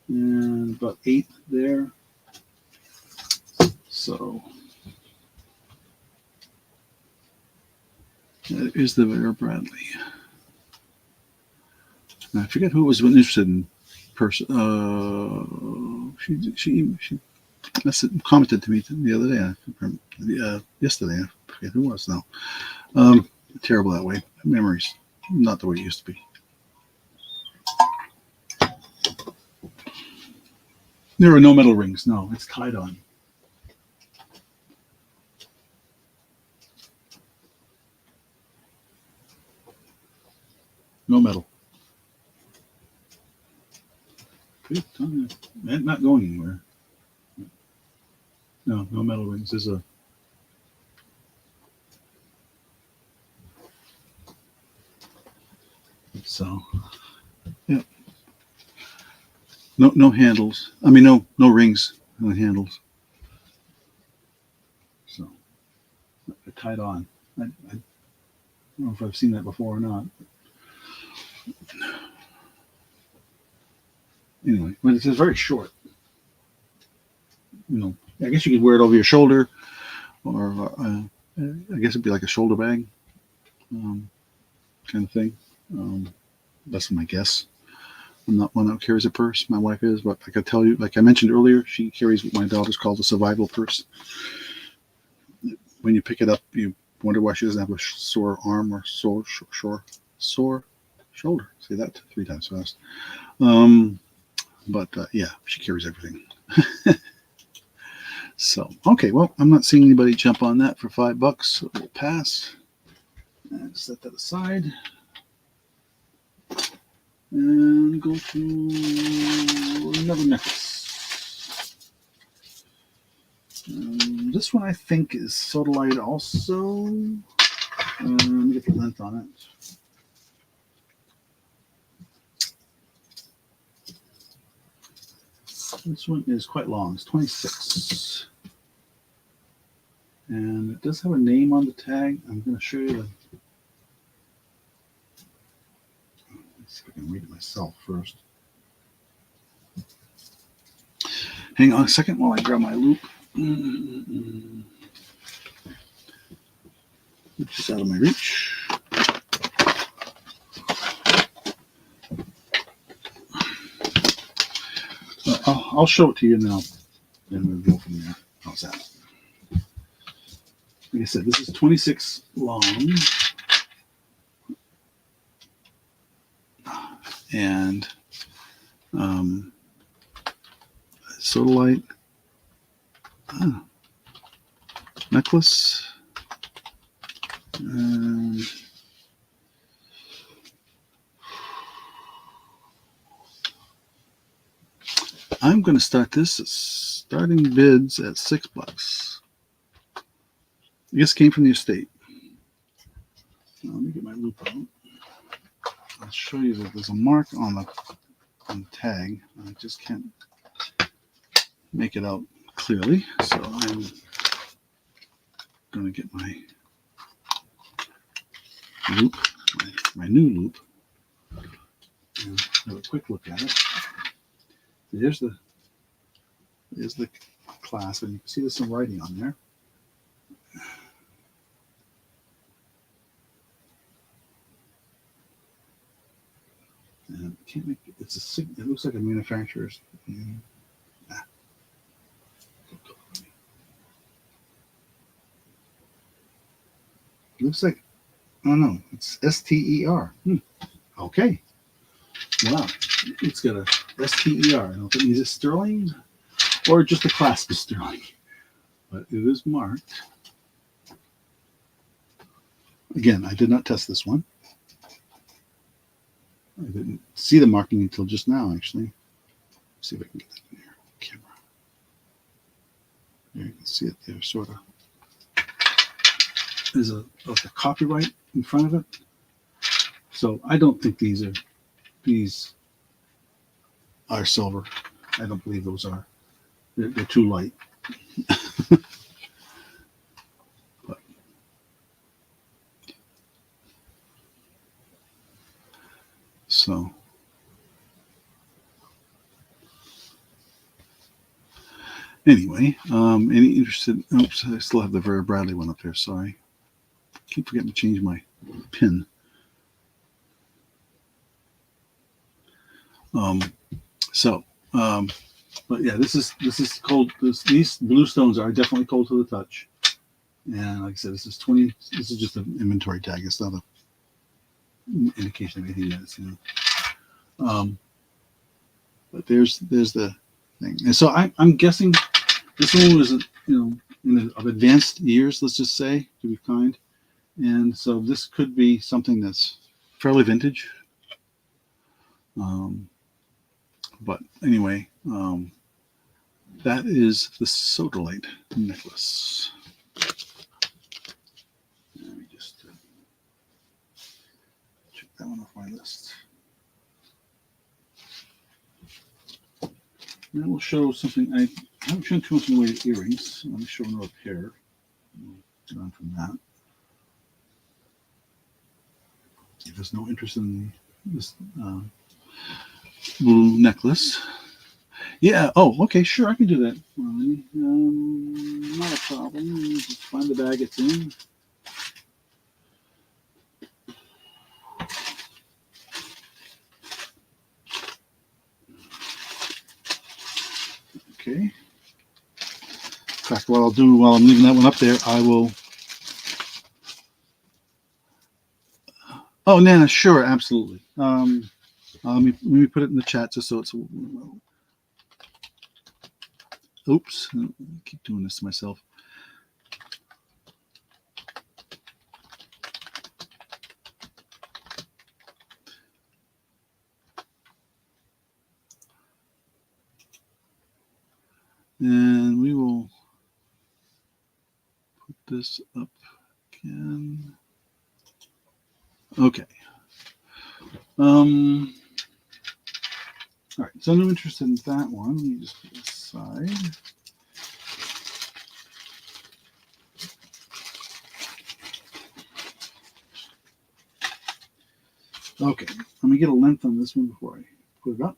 and about 8 there. So that is the Vera Bradley. Now, I forget who was interested in person. She commented to me the other day. Yesterday, I forget who it was now. Terrible that way. Memories, not the way it used to be. There are no metal rings. No, it's tied on. No metal. Good. Not going anywhere. No metal rings. There's a. So, yeah. No handles. I mean, no rings. No handles. So, they're tied on. I don't know if I've seen that before or not. Anyway, but it's very short. I guess you could wear it over your shoulder, or I guess it'd be like a shoulder bag, kind of thing. That's my guess. I'm not one that carries a purse. My wife is, but I could tell you, like I mentioned earlier, she carries what my daughter's called a survival purse. When you pick it up, you wonder why she doesn't have a sore arm or sore shoulder. Say that 3 times fast. But yeah, she carries everything. So, okay, well, I'm not seeing anybody jump on that for $5. So we'll pass and set that aside. And go to another necklace. This one I think is sodalite also. Let me get the length on it. This one is quite long. It's 26. And it does have a name on the tag. I'm going to show you the. Let's see if I can read it myself first. Hang on a second while I grab my loop. It's just out of my reach. I'll show it to you now, and we'll go from there. How's that? Like I said, this is 26 long, and sodalite necklace. I'm going to start this starting bids at $6. This came from the estate. Now, let me get my loop out. I'll show you that there's a mark on the tag. I just can't make it out clearly, so I'm going to get my loop, my new loop, and have a quick look at it. There's the clasp, and you can see there's some writing on there. And can't make it. It looks like a manufacturer's. It looks like, I don't know, it's STER. Okay. Wow. It's got a STER. I don't know if it means it's sterling or just the clasp is sterling. But it is marked. Again, I did not test this one. I didn't see the marking until just now, actually. Let's see if I can get that in here. Camera. There you can see it there, sort of. There's like a copyright in front of it. So I don't think these are silver. I don't believe those are. They're too light. But, so anyway, any interested? Oops, I still have the Vera Bradley one up there. Sorry, keep forgetting to change my pin. So, but yeah, this is cold. These blue stones are definitely cold to the touch. And like I said, this is 20. This is just an inventory tag. It's not an indication of anything that's, you know. But there's the thing. And so I'm guessing this one was, you know, of advanced years, let's just say, to be kind. And so this could be something that's fairly vintage. But anyway, that is the sodalite necklace. Let me just check that one off my list. Then we'll show something. I haven't shown too much in the way of earrings. Let me show another pair. Get on from that. If there's no interest in this blue necklace. Yeah. Oh, okay. Sure. I can do that. Not a problem. Just find the bag it's in. Okay. In fact, what I'll do while I'm leaving that one up there, I will. Oh, Nana, sure, absolutely. Let me put it in the chat just so it's. Oops, I keep doing this to myself. And we will put this up again. Okay. All right, so I'm interested in that one. Let me just put it aside. Okay, let me get a length on this one before I put it up.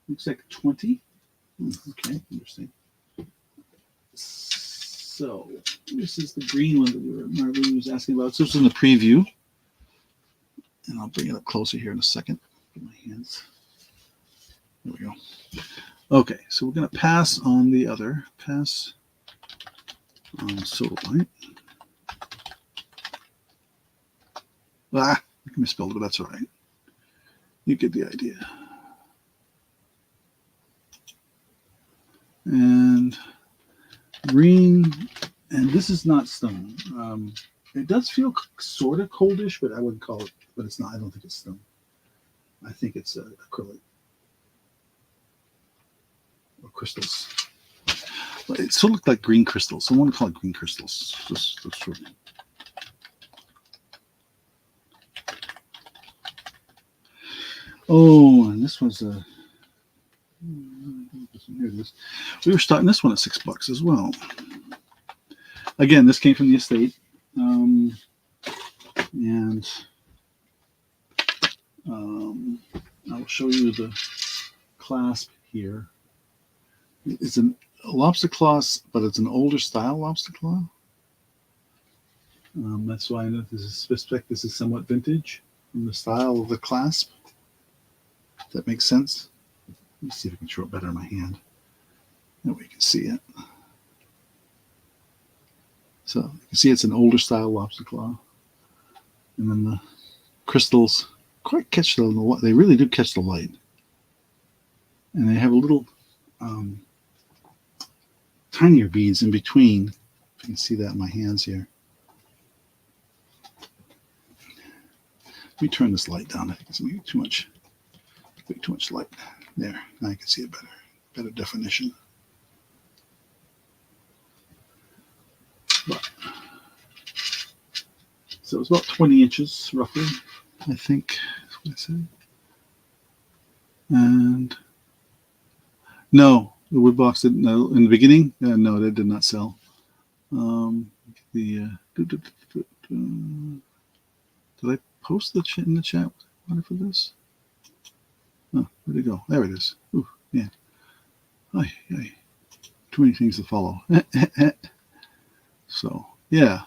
Looks like 20. Okay, interesting. So this is the green one that Marlene was asking about. So this is in the preview. And I'll bring it up closer here in a second. Get my hands. There we go. Okay, so we're going to pass on the other. Pass on sodalite. I misspelled it, but that's all right. You get the idea. And green, and this is not stone. It does feel sort of coldish, but I wouldn't call it, but it's not. I don't think it's stone. I think it's acrylic or crystals. It sort of looked like green crystals. I want to call it green crystals. Just sort of. Oh, and this was a. Here it is. We were starting this one at $6 as well. Again, this came from the estate, and I'll show you the clasp here. It's a lobster claw, but it's an older style lobster claw. That's why I know this is somewhat vintage in the style of the clasp. If that makes sense. Let me see if I can show it better in my hand. That way you can see it. So you can see it's an older style lobster claw. And then the crystals quite catch the light. They really do catch the light. And they have a little tinier beads in between. If you can see that in my hands here. Let me turn this light down. I think it's maybe too much light. There, now I can see it better definition. But, so it's about 20 inches roughly, I think that's what I said. And no, the wood box didn't. In the beginning, no, that did not sell. Did I post in the chat for this? Oh, where'd it go? There it is. Ooh, yeah. Ay. Too many things to follow. So, yeah.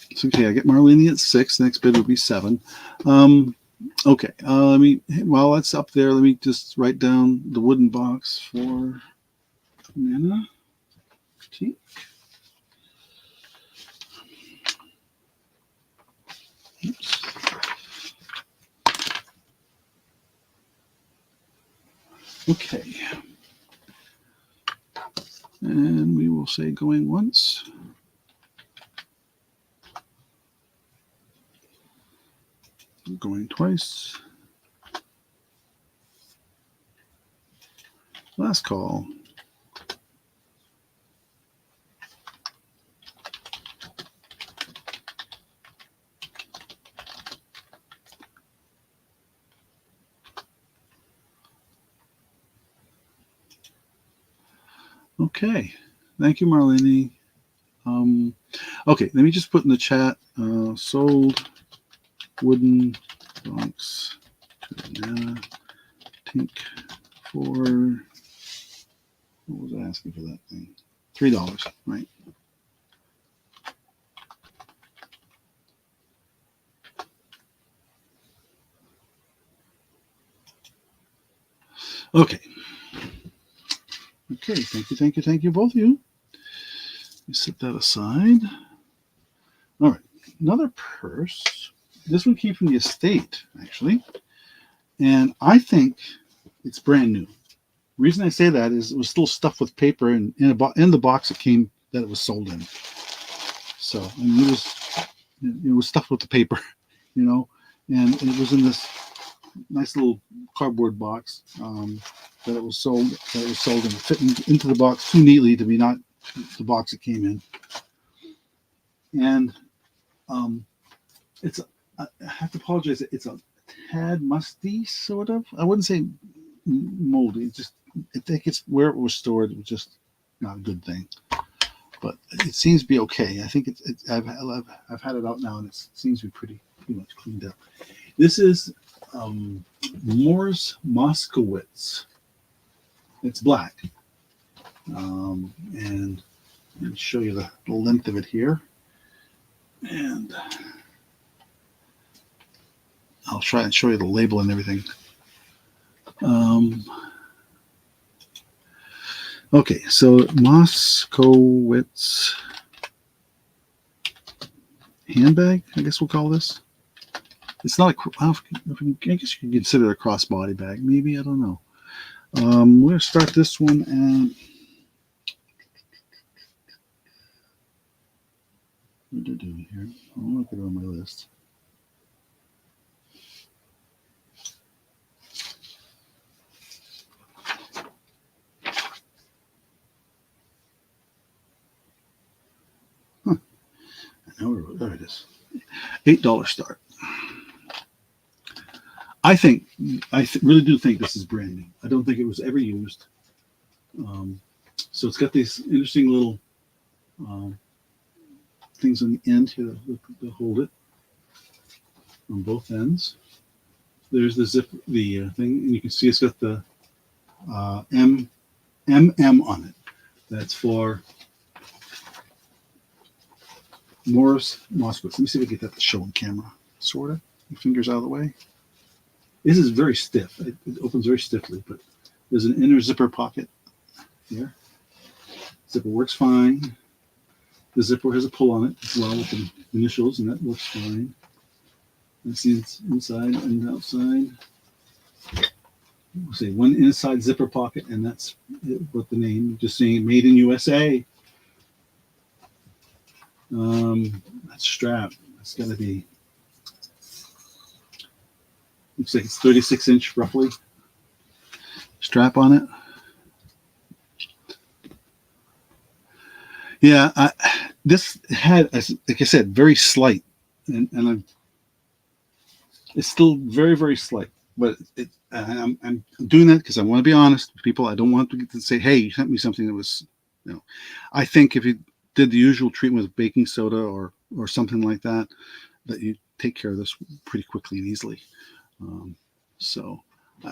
It's okay. I get Marlene at 6. The next bid will be 7. Okay, let me, while that's up there, let me just write down the wooden box for Nana Tink. Oops. Okay. And we will say going once. Going twice. Last call. Okay. Thank you, Marlene. Okay, let me just put in the chat, sold wooden box to Nana Tink for, what was I asking for that thing? $3, right? Okay. Okay, thank you, both of you. Let me set that aside. All right, another purse. This one came from the estate, actually. And I think it's brand new. The reason I say that is it was still stuffed with paper, and in the box it came that it was sold in. So I mean, it was stuffed with the paper, you know, and it was in this nice little cardboard box that it was sold and it fit into the box too neatly to be not the box it came in. And it's I have to apologize. It's a tad musty, sort of. I wouldn't say moldy. I think it's where it was stored. It was just not a good thing. But it seems to be okay. I think I've had it out now, and it seems to be pretty much cleaned up. This is Morse Moskowitz. It's black, and let me show you the length of it here. And I'll try and show you the label and everything. Okay, so Moskowitz handbag, I guess we'll call this. It's not I guess you could consider it a crossbody bag, maybe, I don't know. We're going to start this one at, what did I do here? I'll look at it on my list. Huh. There it is. $8 start. I really do think this is brand new. I don't think it was ever used. So it's got these interesting little things on the end here to hold it on both ends. There's the zip, the thing, and you can see it's got the MM on it. That's for Morse Moskowitz. Let me see if I get that to show on camera. Sort of. Your fingers out of the way. This is very stiff. It opens very stiffly, but there's an inner zipper pocket here. Zipper works fine. The zipper has a pull on it as well with the initials, and that works fine. That's the inside and outside. We'll say one inside zipper pocket, and that's what the name, just saying made in USA. That strap, that's got to be, looks like it's 36-inch roughly strap on it. Yeah, this had, like I said, very slight, and it's still very, very slight. But I'm doing that because I want to be honest with people. I don't want to say, "Hey, you sent me something that was," you know. I think if you did the usual treatment with baking soda or something like that, that you take care of this pretty quickly and easily. So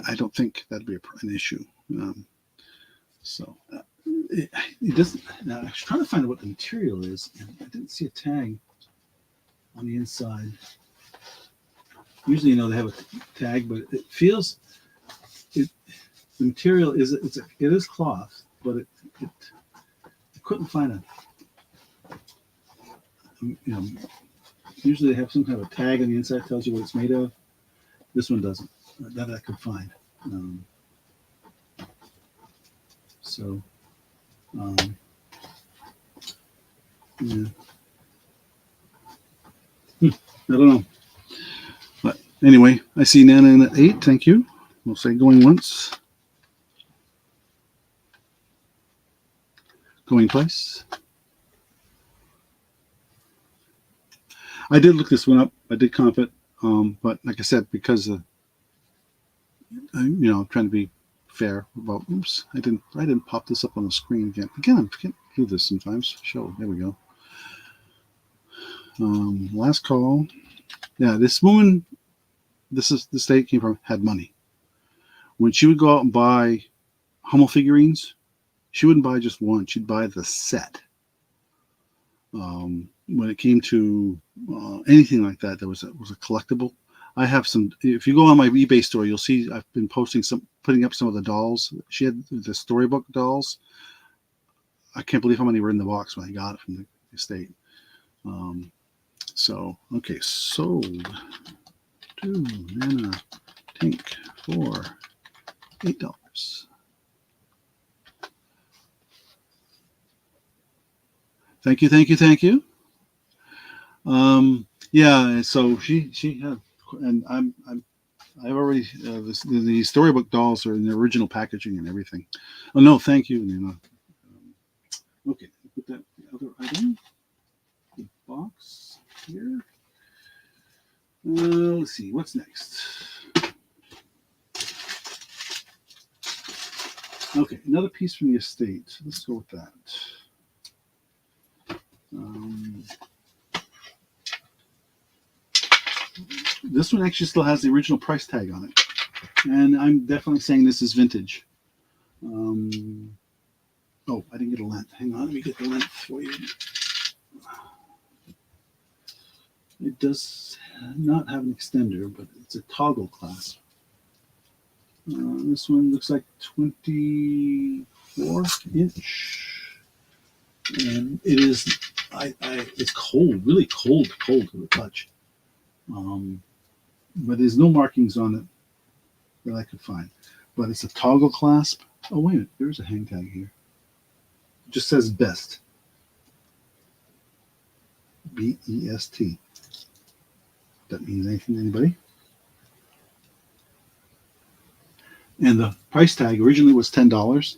I don't think that'd be an issue. It doesn't. Now, I was trying to find out what the material is, and I didn't see a tag on the inside. Usually, they have a tag, but it feels the material is it is cloth, but I couldn't find usually they have some kind of a tag on the inside that tells you what it's made of. This one doesn't. That I could find. So, yeah. I don't know. But anyway, I see Nana in at 8. Thank you. We'll say going once. Going twice. I did look this one up. I did comp it. But like I said, because I'm trying to be fair about. Oops, I didn't pop this up on the screen again. Again, I can't do this sometimes. Show. There we go. Last call. Yeah, this woman. This is the state it came from. Had money. When she would go out and buy Hummel figurines, she wouldn't buy just one. She'd buy the set. When it came to anything like that, was a collectible. I have some. If you go on my eBay store, you'll see I've been putting up some of the dolls. She had the storybook dolls. I can't believe how many were in the box when I got it from the estate. So okay, sold to Nana Tink for $8. Thank you. Yeah, so she had, and I've already the storybook dolls are in the original packaging and everything. Oh no, thank you, Nina. Okay, put that other item, the box here. Let's see what's next. Okay, another piece from the estate. Let's go with that. This one actually still has the original price tag on it, and I'm definitely saying this is vintage. Oh, I didn't get a length. Hang on, let me get the length for you. It does not have an extender, but it's a toggle clasp. This one looks like 24 inch, and it is. It's cold, really cold to the touch. But there's no markings on it that I could find. But it's a toggle clasp. Oh wait a minute, there's a hang tag here. It just says best. B-E-S-T. That means anything to anybody? And the price tag originally was $10.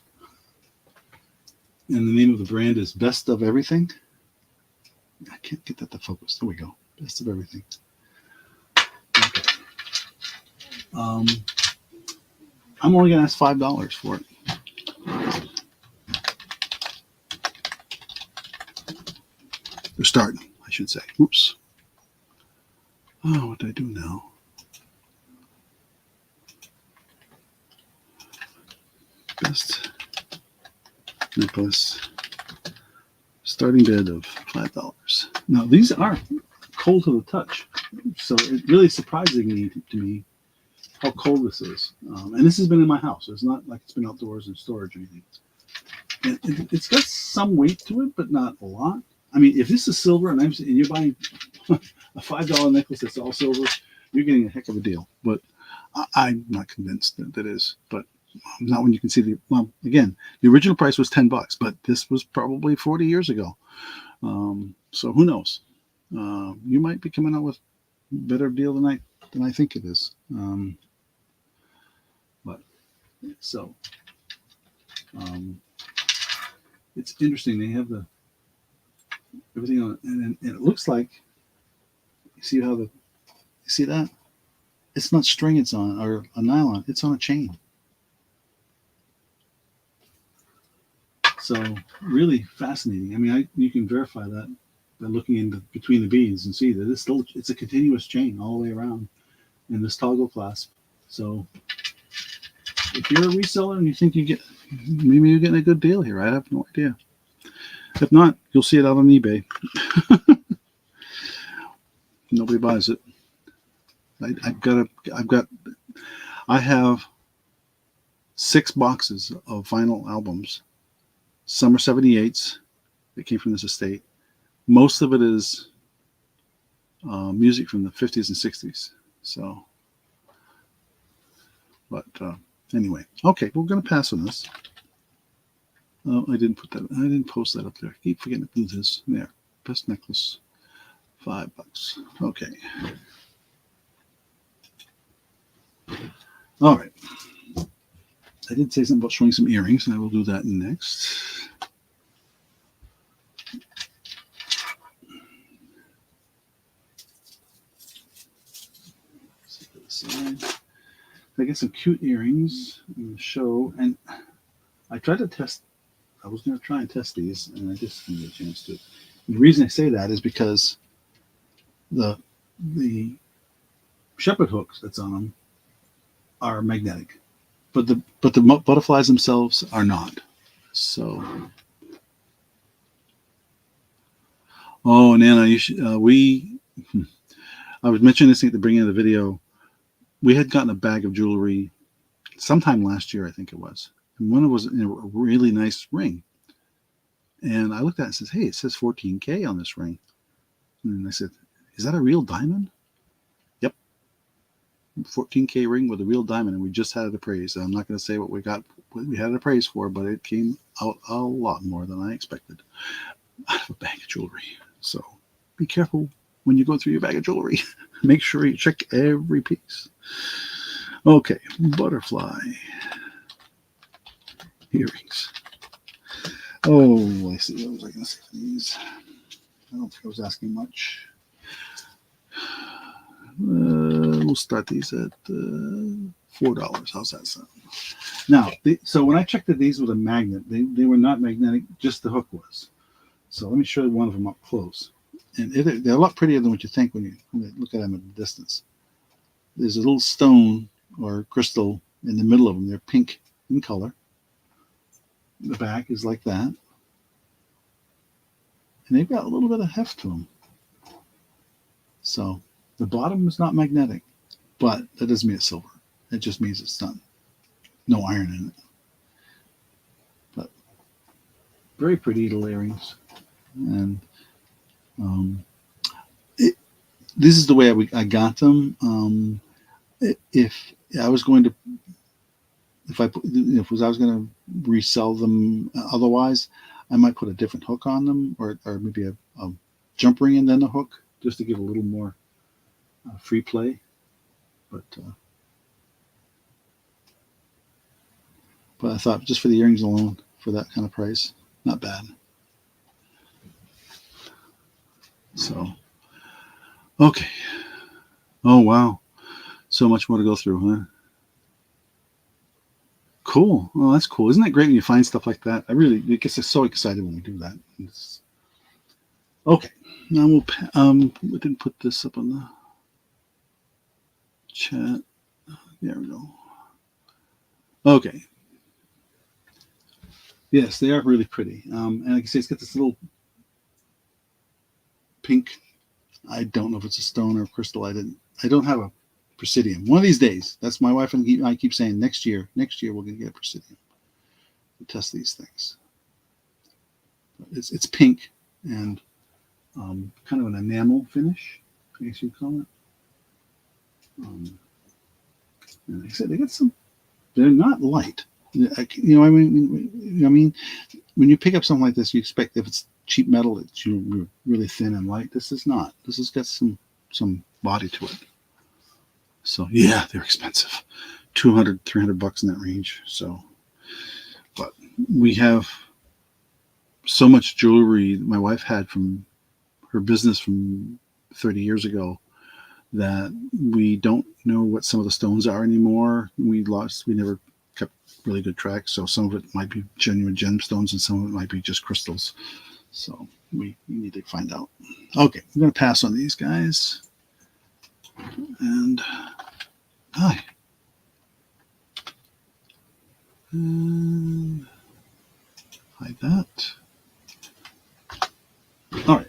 And the name of the brand is Best of Everything. I can't get that to focus. There we go. Best of Everything. Okay. I'm only going to ask $5 for it. They're starting, I should say. Oops. Oh, what do I do now? Best necklace. Starting bid of $5. Now, these are cold to the touch. So it really surprising to me how cold this is. And this has been in my house. It's not like it's been outdoors in storage or anything. And it's got some weight to it, but not a lot. I mean, if this is silver and you're buying a $5 necklace that's all silver, you're getting a heck of a deal. But I'm not convinced that it is. But not when you can see again, the original price was $10, but this was probably 40 years ago. So who knows? You might be coming out with a better deal than I think it is. But so it's interesting. They have everything on it, and it looks like you see that it's not string it's on or a nylon, it's on a chain. So really fascinating. I mean, you can verify that by looking in between the beads and see that it's a continuous chain all the way around in this toggle clasp. So if you're a reseller and you think maybe you're getting a good deal here, I have no idea. If not, you'll see it out on eBay. Nobody buys it. I have 6 boxes of vinyl albums. Some are 78s that came from this estate. Most of it is music from the 50s and 60s. So, but anyway, okay, we're going to pass on this. Oh, I didn't post that up there. I keep forgetting to do this. There, best necklace, $5. Okay. All right. I did say something about showing some earrings, and I will do that next. I get some cute earrings in the show, and I tried to test. I was going to try and test these, and I just didn't get a chance to. And the reason I say that is because the shepherd hooks that's on them are magnetic, but the butterflies themselves are not. So, oh, Nana, you should, I was mentioning this thing at the beginning of the video. We had gotten a bag of jewelry sometime last year, I think it was. And one was in a really nice ring. And I looked at it and says, hey, it says 14K on this ring. And I said, is that a real diamond? Yep. 14K ring with a real diamond. And we just had it appraised. I'm not going to say what we had it appraised for, but it came out a lot more than I expected out of a bag of jewelry. So be careful when you go through your bag of jewelry. Make sure you check every piece. Okay, butterfly earrings. Oh, I see. What was I going to say for these? I don't think I was asking much. We'll start these at $4. How's that sound? Now, so when I checked that these with a magnet, they were not magnetic, just the hook was. So let me show you one of them up close. And they're a lot prettier than what you think when you look at them at a distance. There's a little stone or crystal in the middle of them. They're pink in color. The back is like that. And they've got a little bit of heft to them. So the bottom is not magnetic, but that doesn't mean it's silver. It just means it's no iron in it. But very pretty little earrings. And this is the way I got them. If I was going to resell them otherwise, I might put a different hook on them, or maybe a jump ring and then a hook, just to give a little more free play. But I thought just for the earrings alone, for that kind of price, not bad. So, okay. Oh, wow. So much more to go through, huh? Cool. Well, that's cool. Isn't that great when you find stuff like that? It gets us so excited when we do that. Okay. Now we didn't put this up on the chat. There we go. Okay. Yes, they are really pretty. And like I say, it's got this little pink. I don't know if it's a stone or a crystal. I don't have a Presidium. One of these days, that's my wife and I keep saying next year we're going to get a Presidium to test these things. It's pink and kind of an enamel finish, I guess you'd call it. And like I said, they got some. They're not light. I mean, when you pick up something like this, you expect if it's cheap metal, it's really thin and light. This is not. This has got some body to it. So yeah, they're expensive, $200, $300 in that range. So, but we have so much jewelry my wife had from her business from 30 years ago that we don't know what some of the stones are anymore. We never kept really good track. So some of it might be genuine gemstones and some of it might be just crystals. So we need to find out. Okay, I'm going to pass on these guys. And hi. And hide that. All right.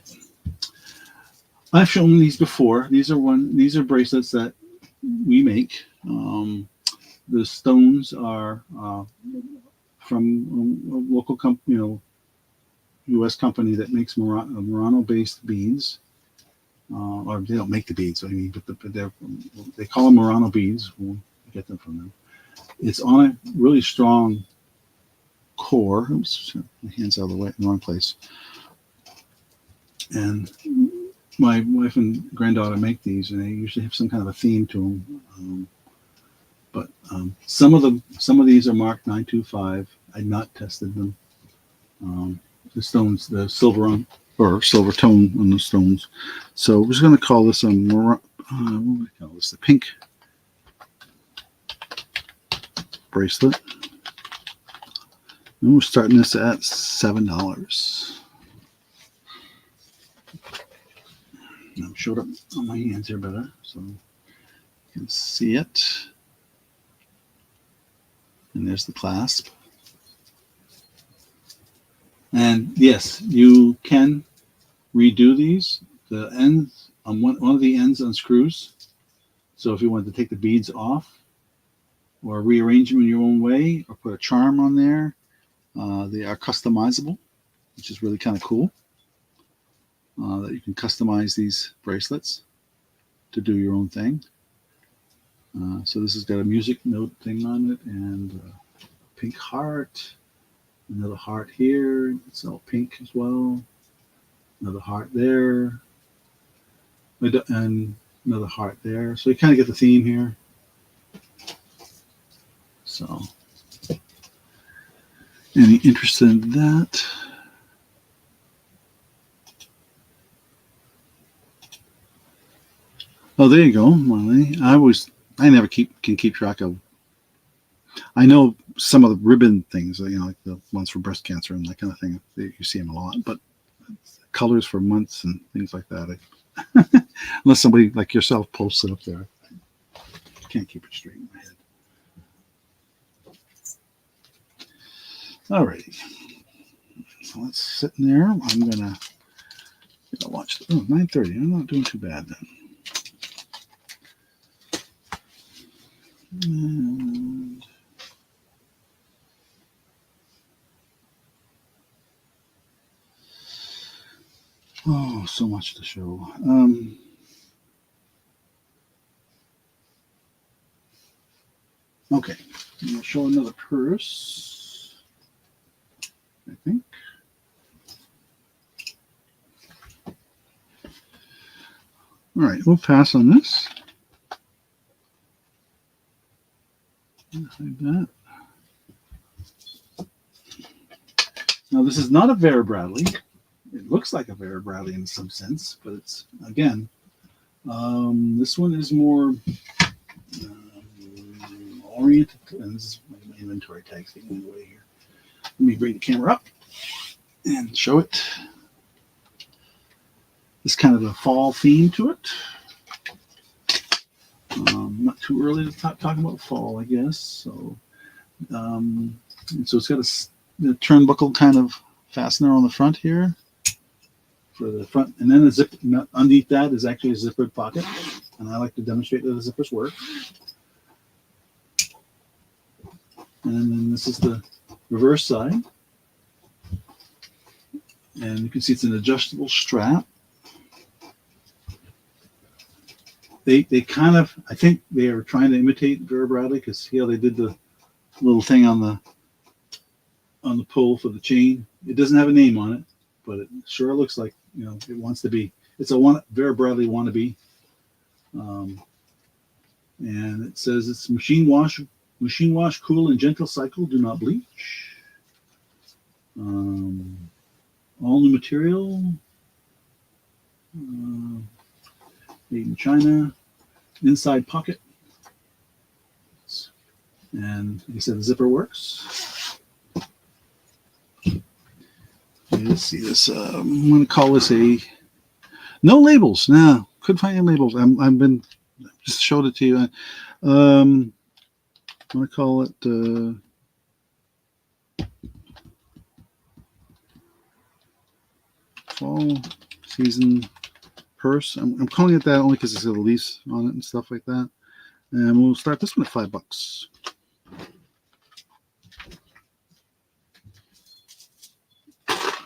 I've shown these before. These are bracelets that we make. The stones are from a local company, U.S. company that makes Murano-based beads. Or they don't make the beads, I mean, but they call them Murano beads. We'll get them from them. It's on a really strong core. Oops, my hand's out of the way, in the wrong place. And my wife and granddaughter make these, and they usually have some kind of a theme to them. But some of these are marked 925. I've not tested them. The stones, the silver tone on the stones. So we're just going to call this what do we call this? The pink bracelet. And we're starting this at $7. I've showed up on my hands here better, so you can see it. And there's the clasp. And yes, you can redo these. The ends on one of the ends unscrews. So if you want to take the beads off, or rearrange them in your own way, or put a charm on there, they are customizable, which is really kind of cool. That you can customize these bracelets to do your own thing. So this has got a music note thing on it, and a pink heart, another heart here. It's all pink as well. Another heart there, and another heart there. So you kind of get the theme here. So, any interest in that? Oh, there you go, Molly. I never can keep track of. I know some of the ribbon things, like the ones for breast cancer and that kind of thing. You see them a lot, but colors for months and things like that. Unless somebody like yourself posts it up there, I can't keep it straight in my head. Alrighty, so let's sit in there. I'm gonna watch. 9:30. I'm not doing too bad then. And so much to show. Okay, I'm going to show another purse, I think. All right, we'll pass on this. Hide that. Now, this is not a Vera Bradley. It looks like a Vera Bradley in some sense, but it's, again, this one is more oriented. And this is my inventory tags getting in the way here. Let me bring the camera up and show it. There's kind of a fall theme to it. Not too early to talk about fall, I guess. So, and so it's got a turnbuckle kind of fastener on the front here for the front, and then a zip underneath that is actually a zippered pocket. And I like to demonstrate that the zippers work. And then this is the reverse side, and you can see it's an adjustable strap. They kind of, I think they are trying to imitate Vera Bradley, because here they did the little thing on the pull for the chain. It doesn't have a name on it, but it sure looks like it wants to be. It's a Vera Bradley wannabe, and it says it's machine wash, cool and gentle cycle, do not bleach. All new material, made in China. Inside pocket, and like I said, the zipper works. Let's see this. I'm going to call this no labels. No, couldn't find any labels. I've been just showed it to you. I'm going to call it fall season purse. I'm calling it that only because it's got a lease on it and stuff like that. And we'll start this one at $5.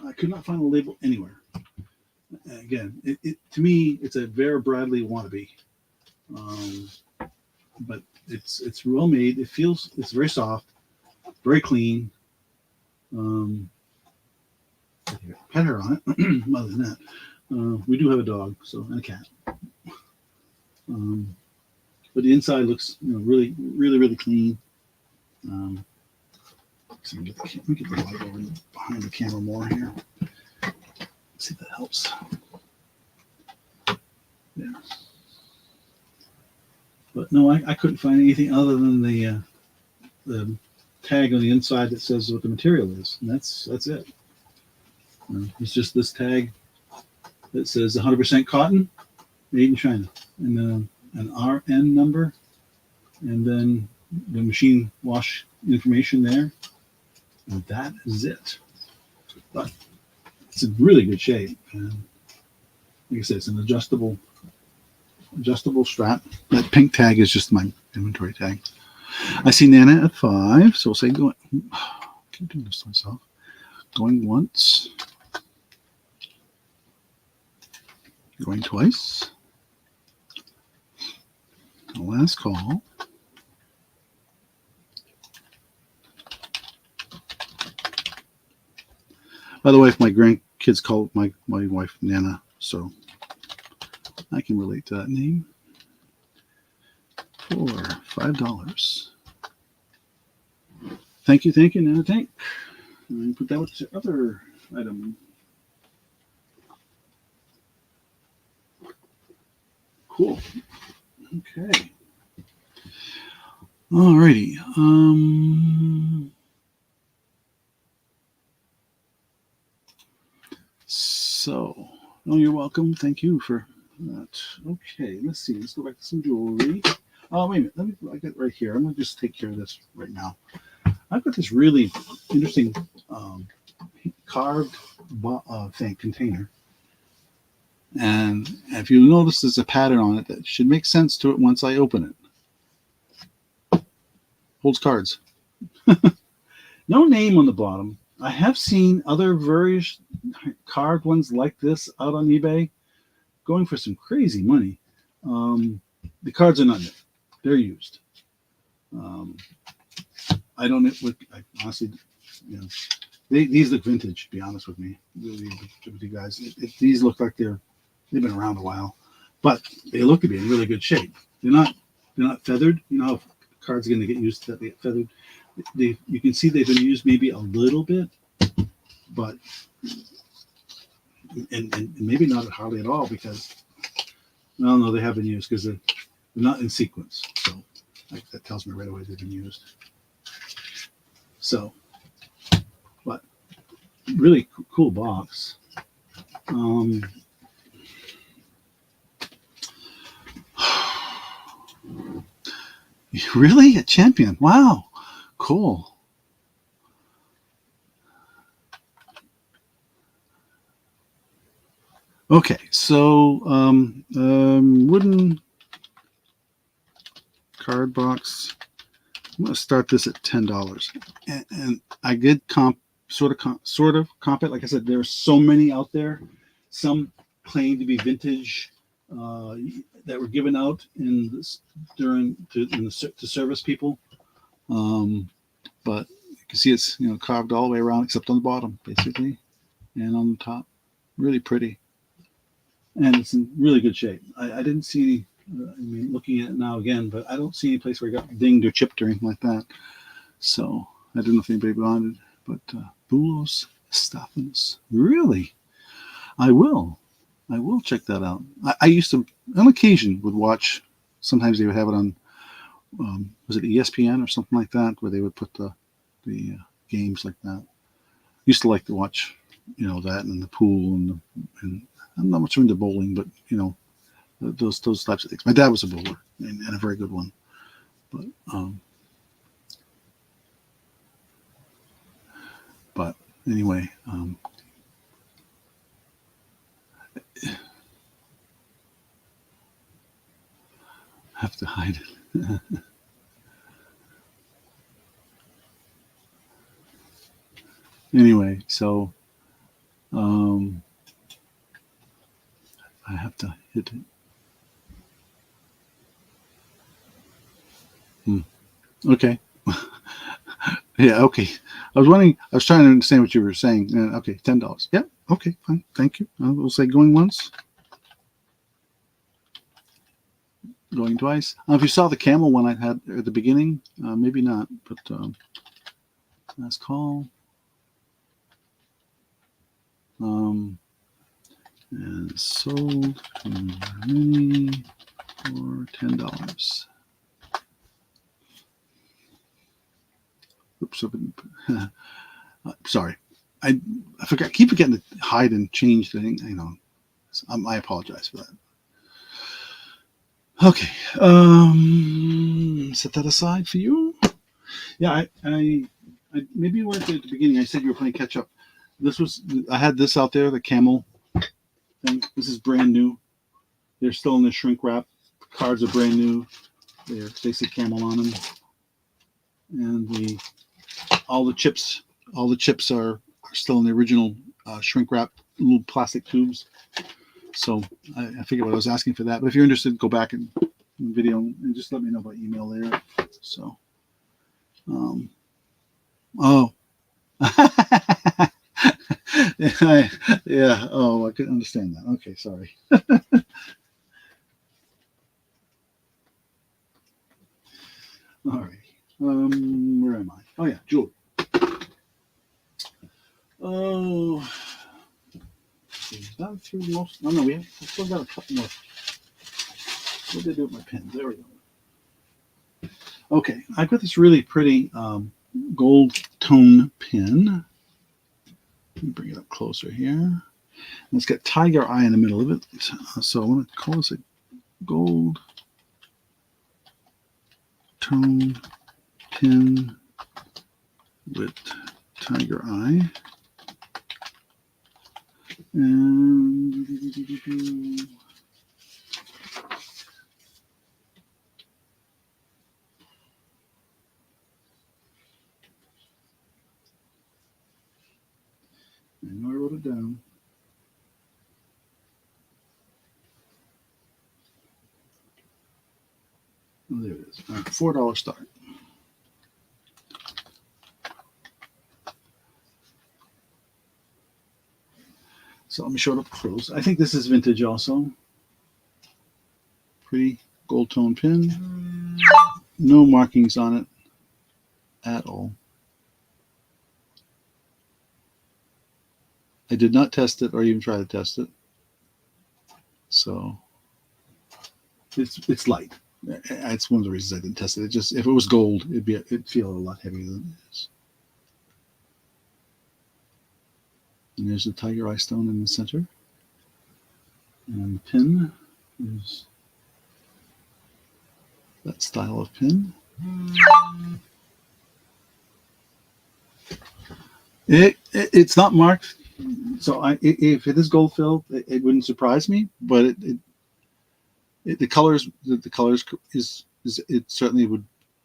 I could not find a label anywhere. Again, to me, it's a Vera Bradley wannabe. But it's well made. It's very soft, very clean. Pet hair on it. Other than that, we do have a dog, and a cat. But the inside looks, really, really, really clean. So let me get the light over behind the camera more here. See if that helps. Yeah. But no, I couldn't find anything other than the tag on the inside that says what the material is, and that's it. It's just this tag that says 100% cotton, made in China, and an RN number, and then the machine wash information there, and that is it. But it's in really good shape, and like I said, it's an adjustable strap. That pink tag is just my inventory tag. I see Nana at $5, so we'll say going. I keep doing this to myself. Going once. Going twice. The last call. By the way, if my grandkids call my wife Nana, so I can relate to that name. For $5. Thank you, Nana Tank. And put that with the other item. Cool. Okay. Alrighty. So, you're welcome. Thank you for that. Okay, let's see. Let's go back to some jewelry. Oh, wait a minute. I got it right here. I'm going to just take care of this right now. I've got this really interesting carved container. And if you notice there's a pattern on it that should make sense to it once I open it. Holds cards. No name on the bottom. I have seen other various carved ones like this out on eBay going for some crazy money. The cards are not new. They're used. I don't know. I honestly, these look vintage, to be honest with me. With you guys, these look like they've been around a while, but they look to be in really good shape. They're not feathered. You know how cards are going to get used to that, they get feathered. You can see they've been used maybe a little bit, but and maybe not hardly at all, because no, they have been used because they're not in sequence. So that tells me right away they've been used. So, but really cool box. Really? A champion? Wow. Cool. Okay, so wooden card box. I'm going to start this at $10, and I did sort of comp it. Like I said, there are so many out there. Some claim to be vintage that were given out to service people, but you can see it's carved all the way around except on the bottom, basically, and on the top. Really pretty, and it's in really good shape. I didn't see any. Looking at it now again, but I don't see any place where it got dinged or chipped or anything like that. So I don't know if anybody wanted, but Boulos Stephanos. Really? I will check that out. I used to, on occasion, would watch. Sometimes they would have it on, was it ESPN or something like that, where they would put the games like that. Used to like to watch, that and the pool and I'm not much into bowling, but those types of things. My dad was a bowler and a very good one, but anyway, have to hide it. Anyway, so um, I have to hit it. Okay. Yeah, okay. I was wondering, I was trying to understand what you were saying. Okay, $10. Yep. Okay, fine. Thank you. We'll say going once, going twice. If you saw the camel one I had at the beginning, maybe not, but last call. And sold to many for $10. Oops, sorry. I forgot. Keep forgetting to hide and change the thing. I apologize for that. Okay. Set that aside for you. Yeah, I maybe you weren't there at the beginning. I said you were playing catch up. I had this out there, the camel thing. This is brand new. They're still in the shrink wrap. The cards are brand new. They say camel on them, and all the chips are still in the original shrink wrap little plastic tubes. So I figured what I was asking for that. But if you're interested, go back and video and just let me know by email there. So, oh, yeah. Oh, I couldn't understand that. Okay, sorry. All right. Where am I? Oh yeah, Jewel. Oh, is that through most? Oh no, we've still got a couple more. What did I do with my pens? There we go. Okay, I've got this really pretty gold tone pin. Let me bring it up closer here. And it's got tiger eye in the middle of it. So I want to call this a gold tone pin with tiger eye. And I know I wrote it down. Oh, there it is. All right, $4 start. So let me show it up close. I think this is vintage also. Pretty gold tone pin. No markings on it at all. I did not test it or even try to test it. So it's light. It's one of the reasons I didn't test it. It just, if it was gold, it'd feel a lot heavier than it is. And there's the tiger eye stone in the center. And the pin is that style of pin. It's not marked, so if it is gold filled, it wouldn't surprise me. But the colors is it certainly would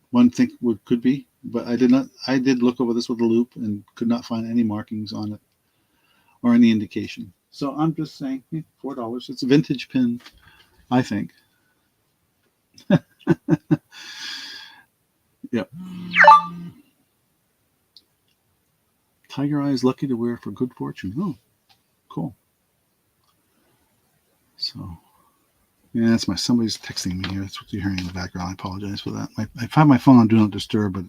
one think could be. But I did not. I did look over this with a loop and could not find any markings on it or any indication. So I'm just saying, $4. It's a vintage pin, I think. Yep. Tiger eye is lucky to wear for good fortune. Oh, cool. So, yeah, somebody's texting me here. That's what you're hearing in the background. I apologize for that. I have my phone on Do Not Disturb, but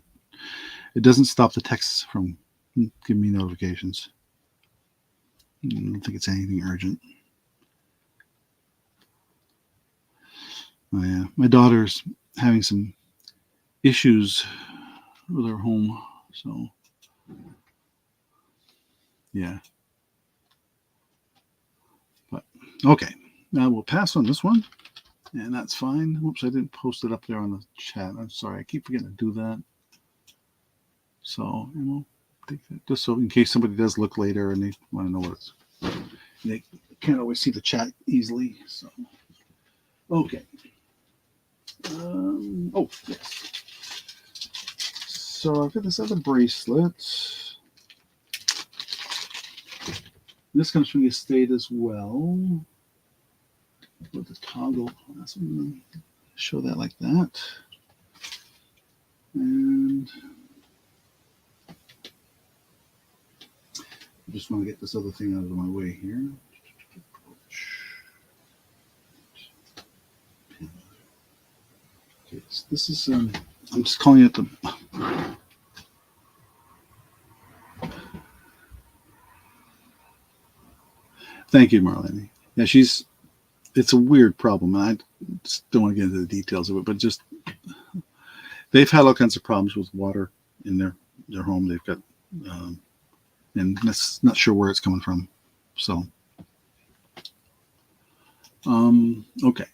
it doesn't stop the texts from giving me notifications. I don't think it's anything urgent. Oh, yeah. My daughter's having some issues with her home, so yeah. But okay, now we'll pass on this one, and that's fine. Whoops, I didn't post it up there on the chat. I'm sorry. I keep forgetting to do that. So, just so in case somebody does look later and they want to know what it's, they can't always see the chat easily. So, okay. Oh, yes. So I've got this other bracelet. This comes from the estate as well. With the toggle. That's what I'm going to show that like that. And I just want to get this other thing out of my way here. Okay, so this is, I'm just calling it the, thank you, Marlene. Yeah, it's a weird problem. I just don't want to get into the details of it, but just, they've had all kinds of problems with water in their home. They've got, and that's not sure where it's coming from. So, okay.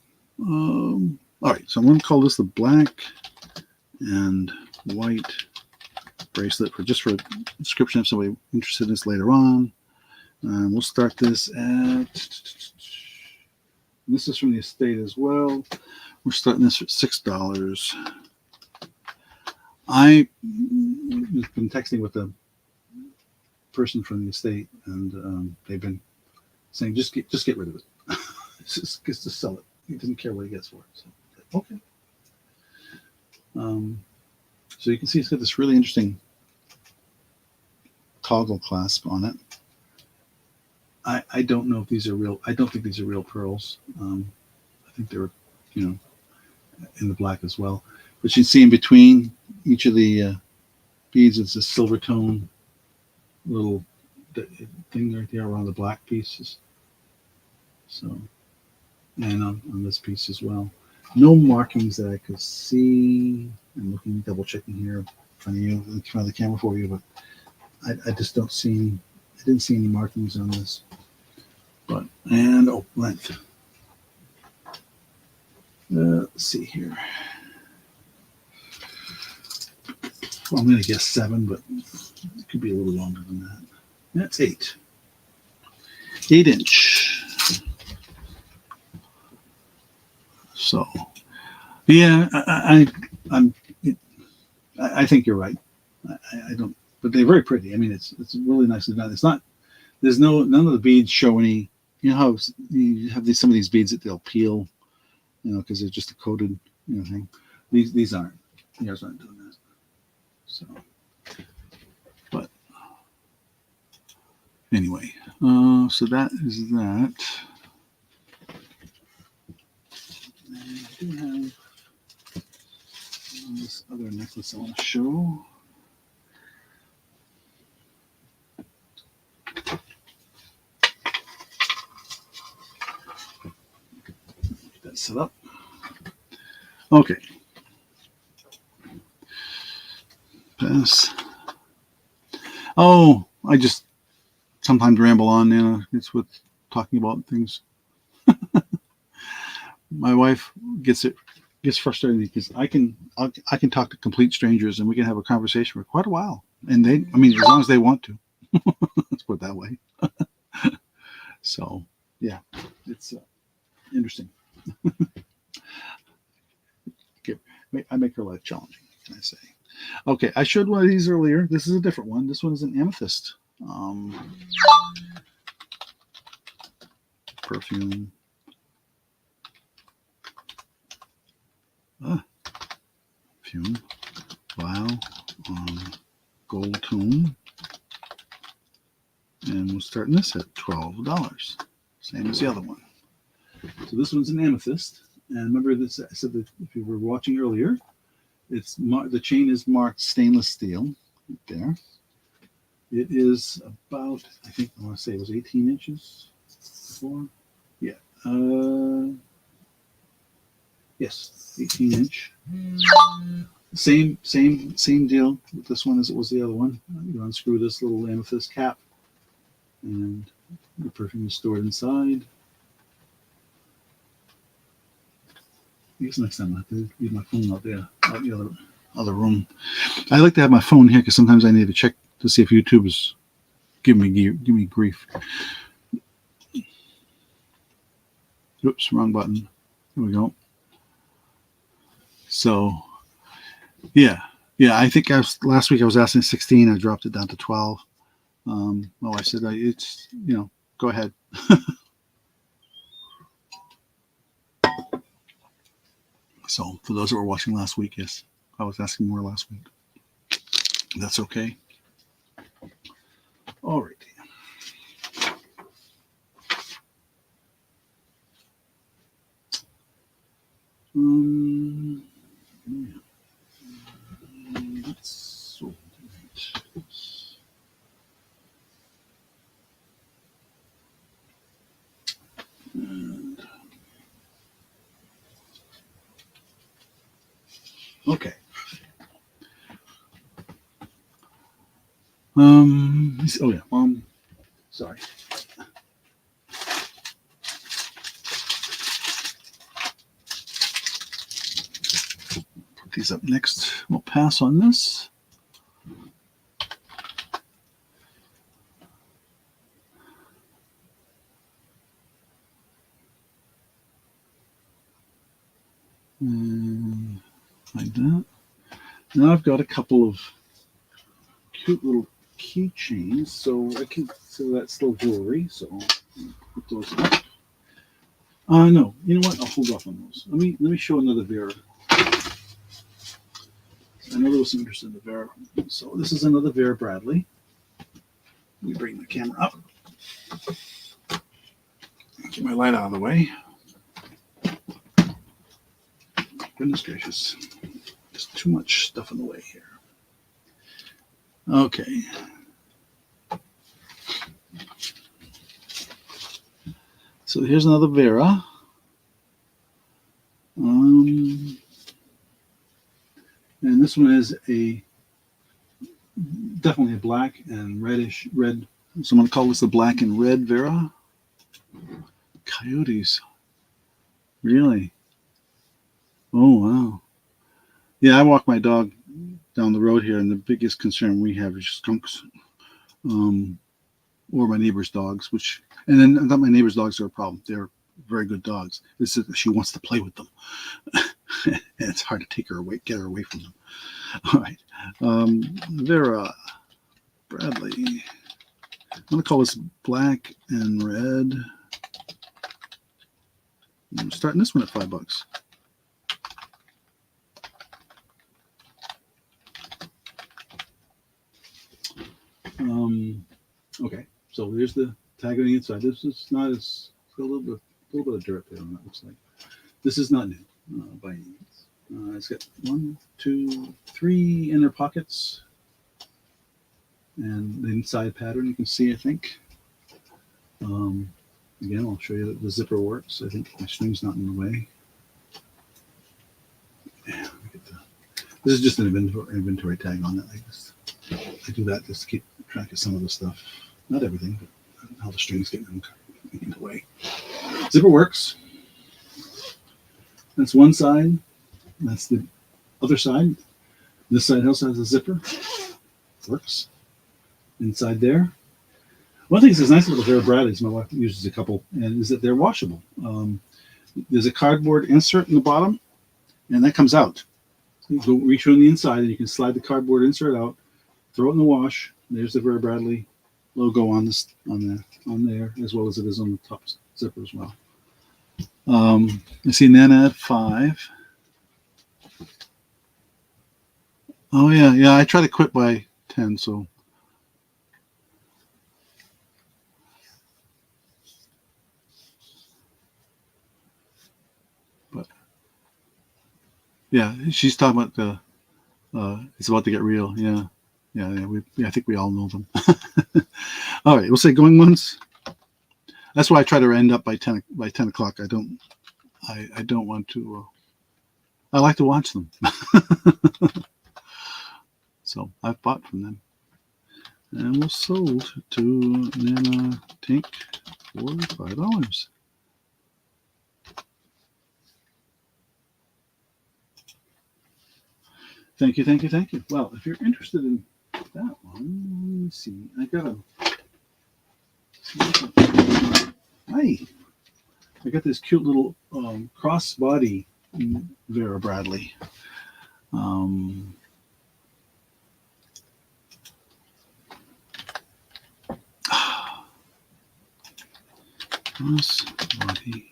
All right, so I'm going to call this the black and white bracelet for a description if somebody interested in this later on. We'll start this at, this is from the estate as well. We're starting this at $6. I've been texting with a person from the estate, and they've been saying just get rid of it. just sell it. He doesn't care what he gets for it. So, okay. So you can see it's got this really interesting toggle clasp on it. I don't know if these are real. I don't think these are real pearls. I think they were, in the black as well. But you can see in between each of the beads, it's a silver tone little thing right there around the black pieces. So, and on this piece as well. No markings that I could see. I'm looking, double checking here in front of you, in front of the camera for you, but I just don't see. I didn't see any markings on this. But length. Let's see here. Well, I'm going to guess 7, but it could be a little longer than that. That's 8. 8-inch. So, yeah, I think you're right. I don't, but they're very pretty. I mean, it's really nicely done. It's not. There's none of the beads show any. You know how you have some of these beads that they'll peel, because they're just a coated, thing. These aren't. Yours aren't doing that. So, but anyway, so that is that. And I do have this other necklace I want to show. Get that set up. Okay. Pass. Oh, I just sometimes ramble on. It's with talking about things. My wife gets frustrated because I can talk to complete strangers and we can have a conversation for quite a while. And as long as they want to. Let's put it that way. So, yeah, it's interesting. Okay, I make her life challenging, can I say? Okay, I showed one of these earlier. This is a different one. This one is an amethyst perfume. Perfume. Wow. Gold tone. And we're starting this at $12. Same as the other one. So this one's an amethyst. And remember this, I said that if you were watching earlier, the chain is marked stainless steel right there. It is about, I think I want to say it was 18 inches before. Yeah. Yes, 18 inch. Same deal with this one as it was the other one. You unscrew this little amethyst cap, and the perfume is stored inside. I guess next time I have to leave my phone out there, out in the other room. I like to have my phone here because sometimes I need to check to see if YouTube is giving me grief. Oops, wrong button. Here we go. So Yeah. Yeah. I think last week I was asking 16. I dropped it down to 12. I said, it's, go ahead. So for those that were watching last week, yes, I was asking more last week. That's okay. All right. Yeah. That's all right. And, okay. Oh yeah. Sorry. Put these up next. We'll pass on this. And like that. Now I've got a couple of cute little keychains, so that's still jewelry. So I'll put those up. No, you know what? I'll hold off on those. Let me show another Vera. I know there was some interest in the Vera. So this is another Vera Bradley. Let me bring the camera up. Get my light out of the way. Goodness gracious. There's too much stuff in the way here. Okay. So here's another Vera. And this one is definitely a black and red. Someone call this the black and red Vera. Coyotes. Really? Oh, wow. Yeah, I walk my dog down the road here, and the biggest concern we have is skunks. Or my neighbor's dogs, and then I thought my neighbor's dogs are a problem. They're very good dogs. This is, she wants to play with them. And it's hard to get her away from them. All right. Vera Bradley. I'm going to call this black and red. I'm starting this one at $5. Okay, so here's the tag on the inside. This is not as a little bit of dirt there on that. Looks like this is not new by any means. It's got 1, 2, 3 inner pockets, and the inside pattern you can see. I think. Again, I'll show you that the zipper works. I think my string's not in the way. Yeah, this is just an inventory tag on that. I do that just to keep track of some of the stuff. Not everything, but how the strings get in the way. Zipper works. That's one side. That's the other side. This side also has a zipper. Works. Inside there. One thing that's nice about the Vera Bradleys, my wife uses a couple, and is that they're washable. There's a cardboard insert in the bottom, and that comes out. You go reach on the inside, and you can slide the cardboard insert out, throw it in the wash. There's the Vera Bradley logo on there, as well as it is on the top zipper as well. I see Nana at 5. Oh yeah. I try to quit by 10, so. But yeah, she's talking about it's about to get real. Yeah. I think we all know them. All right, we'll say going once. That's why I try to end up by 10 o'clock. I don't want to. I like to watch them. So I've bought from them, and was sold to Nana Tink for $5. Thank you. Well, if you're interested in that one, let me see. I got this cute little crossbody Vera Bradley. Crossbody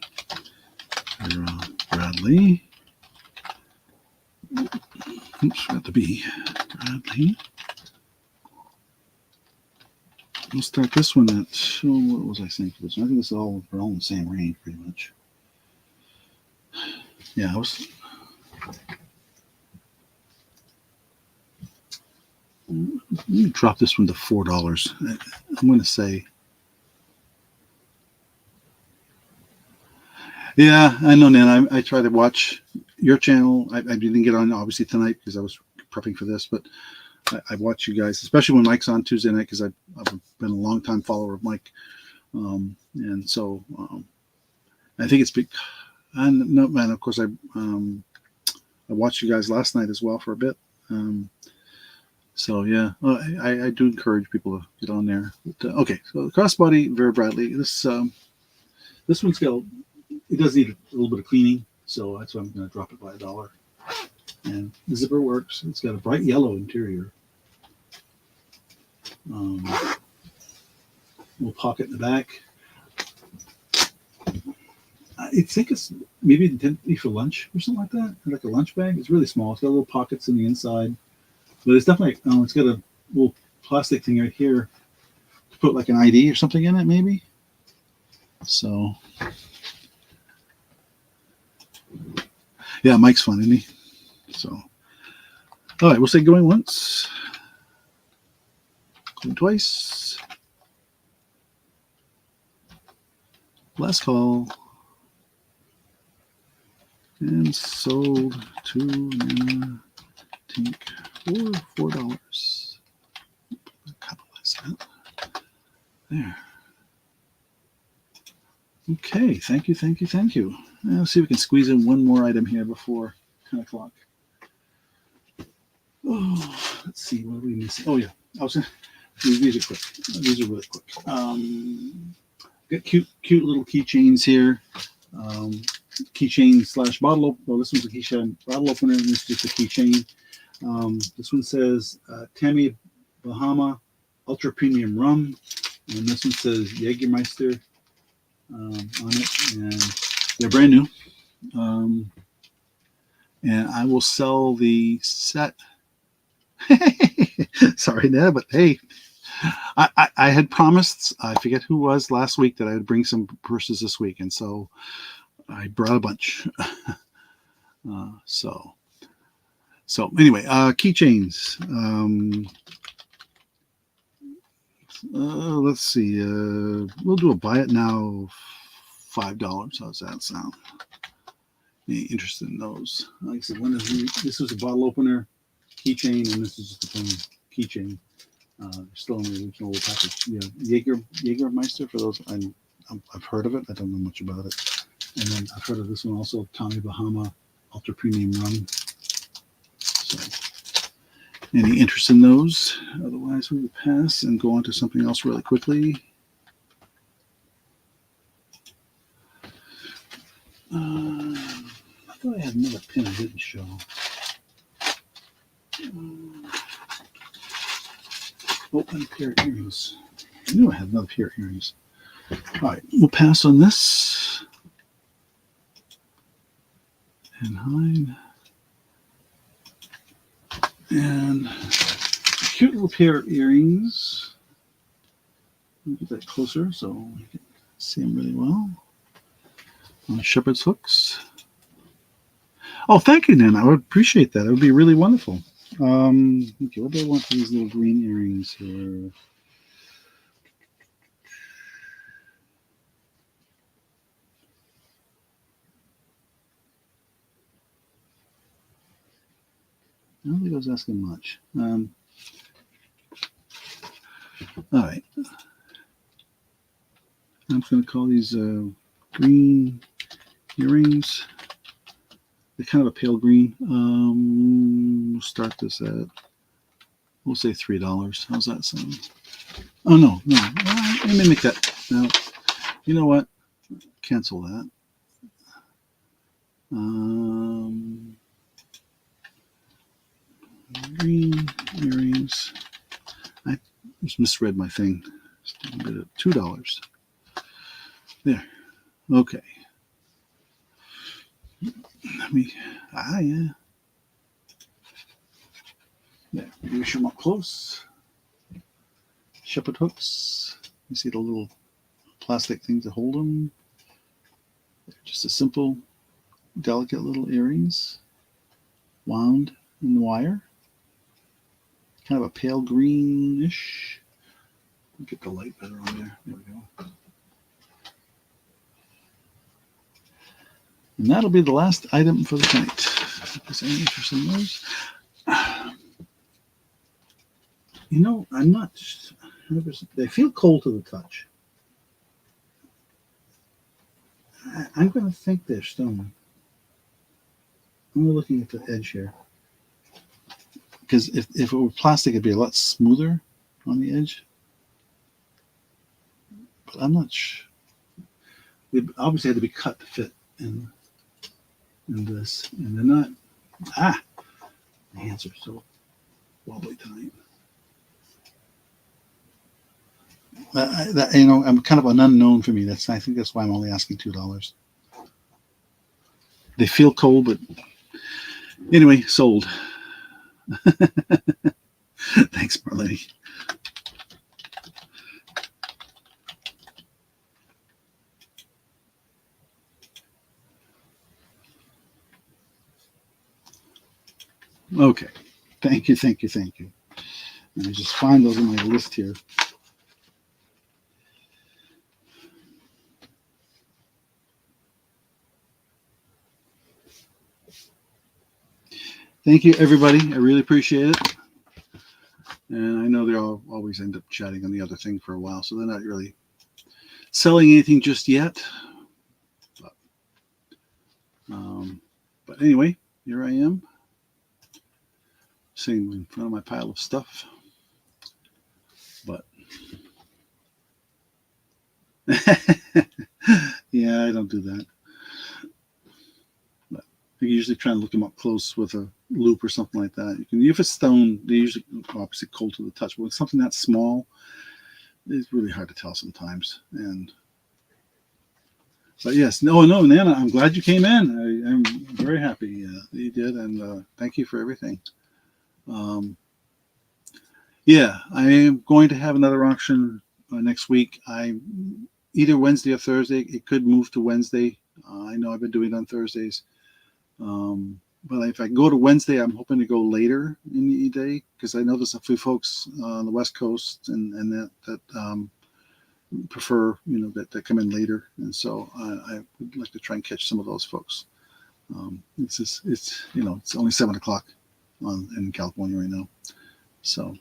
Vera Bradley. Oops, got the B. Bradley. We'll start this one at, what was I saying for this one? I think we're all in the same range pretty much. Yeah, let me drop this one to $4. I'm going to say, yeah, I know, Nan. I try to watch your channel. I didn't get on obviously tonight because I was prepping for this, but I watch you guys, especially when Mike's on Tuesday night, because I've been a long time follower of Mike, and so I think it's big. And no, man, of course I watched you guys last night as well for a bit. So yeah, I do encourage people to get on there. But, okay, so Crossbody Vera Bradley. This one's got, it does need a little bit of cleaning, so that's why I'm going to drop it by $1. And the zipper works. It's got a bright yellow interior. Little pocket in the back. I think it's maybe intended to be for lunch or something like that, like a lunch bag. It's really small. It's got little pockets in the inside, but it's definitely, it's got a little plastic thing right here to put like an ID or something in it, maybe. So, yeah, Mike's fun, isn't he? So, all right, we'll say going once, going twice. Last call. And sold to Nana Tink for $4. Capitalize that. There. Okay, thank you. Let's see if we can squeeze in one more item here before 10 o'clock. Oh, let's see, what are we missing? Oh yeah, these are quick. These are really quick. Got cute little keychains here. Keychain / bottle. Well, this one's a keychain bottle opener, and this is just a keychain. This one says Tammy Bahama Ultra Premium Rum, and this one says Jägermeister on it, and they're brand new. And I will sell the set. Sorry, Ned, but hey, I had promised, I forget who was last week, that I would bring some purses this week, and so I brought a bunch. So anyway, keychains. Let's see. We'll do a buy it now, $5. How's that sound? Any interested in those? Like I said, this was a bottle opener keychain, and this is just a plain keychain. Still in the original package. Yeah, Jägermeister, for those I've heard of it. I don't know much about it. And then I've heard of this one also, Tommy Bahama Ultra Premium Rum. So, any interest in those? Otherwise, we will pass and go on to something else really quickly. I thought I had another pin I didn't show. Oh, and a pair of earrings. I knew I had another pair of earrings. All right, we'll pass on this. And hide. And a cute little pair of earrings. Let me get that closer so you can see them really well. On shepherd's hooks. Oh, thank you, Nan. I would appreciate that. It would be really wonderful. Okay, what do I want for these little green earrings here? I don't think I was asking much. All right. I'm just going to call these green earrings. They're kind of a pale green. We'll start this at, we'll say $3. How's that sound? Oh, no. Let me make that. No. You know what? Cancel that. green earrings. I just misread my thing. $2. There. Okay. Let me. Yeah. There. Maybe show them up close. Shepherd hooks. You see the little plastic thing to hold them. Just a simple, delicate little earrings, wound in wire. Kind of a pale greenish. Get the light better on there. There we go. And that'll be the last item for the night. If there's any interest in those. You know, I'm not 100%. They feel cold to the touch. I'm going to think they're stone. I'm looking at the edge here. Because if it were plastic, it'd be a lot smoother on the edge. But I'm not sure. They obviously had to be cut to fit in this. And they're not. My hands are so wobbly tonight. I'm kind of an unknown for me. I think that's why I'm only asking $2. They feel cold, but anyway, sold. Thanks, Marlene. Okay. Thank you. Let me just find those in my list here. Thank you, everybody. I really appreciate it. And I know they all always end up chatting on the other thing for a while, so they're not really selling anything just yet. But anyway, here I am, sitting in front of my pile of stuff. But yeah, I don't do that. But I usually try and look them up close with a loop or something like that. You can, if it's stone, they're usually obviously cold to the touch. But with something that small, it's really hard to tell sometimes. But yes, no, Nana, I'm glad you came in. I'm very happy that you did, and thank you for everything. Yeah, I am going to have another auction next week. Either Wednesday or Thursday. It could move to Wednesday. I know I've been doing it on Thursdays. But if I go to Wednesday, I'm hoping to go later in the day, because I know there's a few folks on the West Coast and that prefer, that come in later. And so I would like to try and catch some of those folks. It's only 7 o'clock in California right now. So,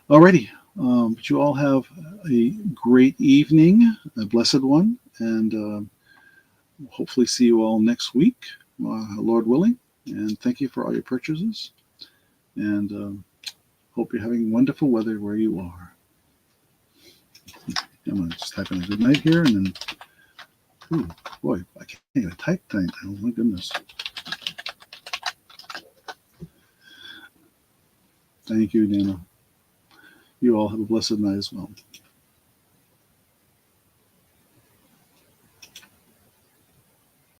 alrighty. But you all have a great evening, a blessed one, and hopefully see you all next week, Lord willing. And thank you for all your purchases. And hope you're having wonderful weather where you are. I'm going to just type in a good night here, and then, boy, I can't even type tonight. Oh my goodness. Thank you, Dana. You all have a blessed night as well.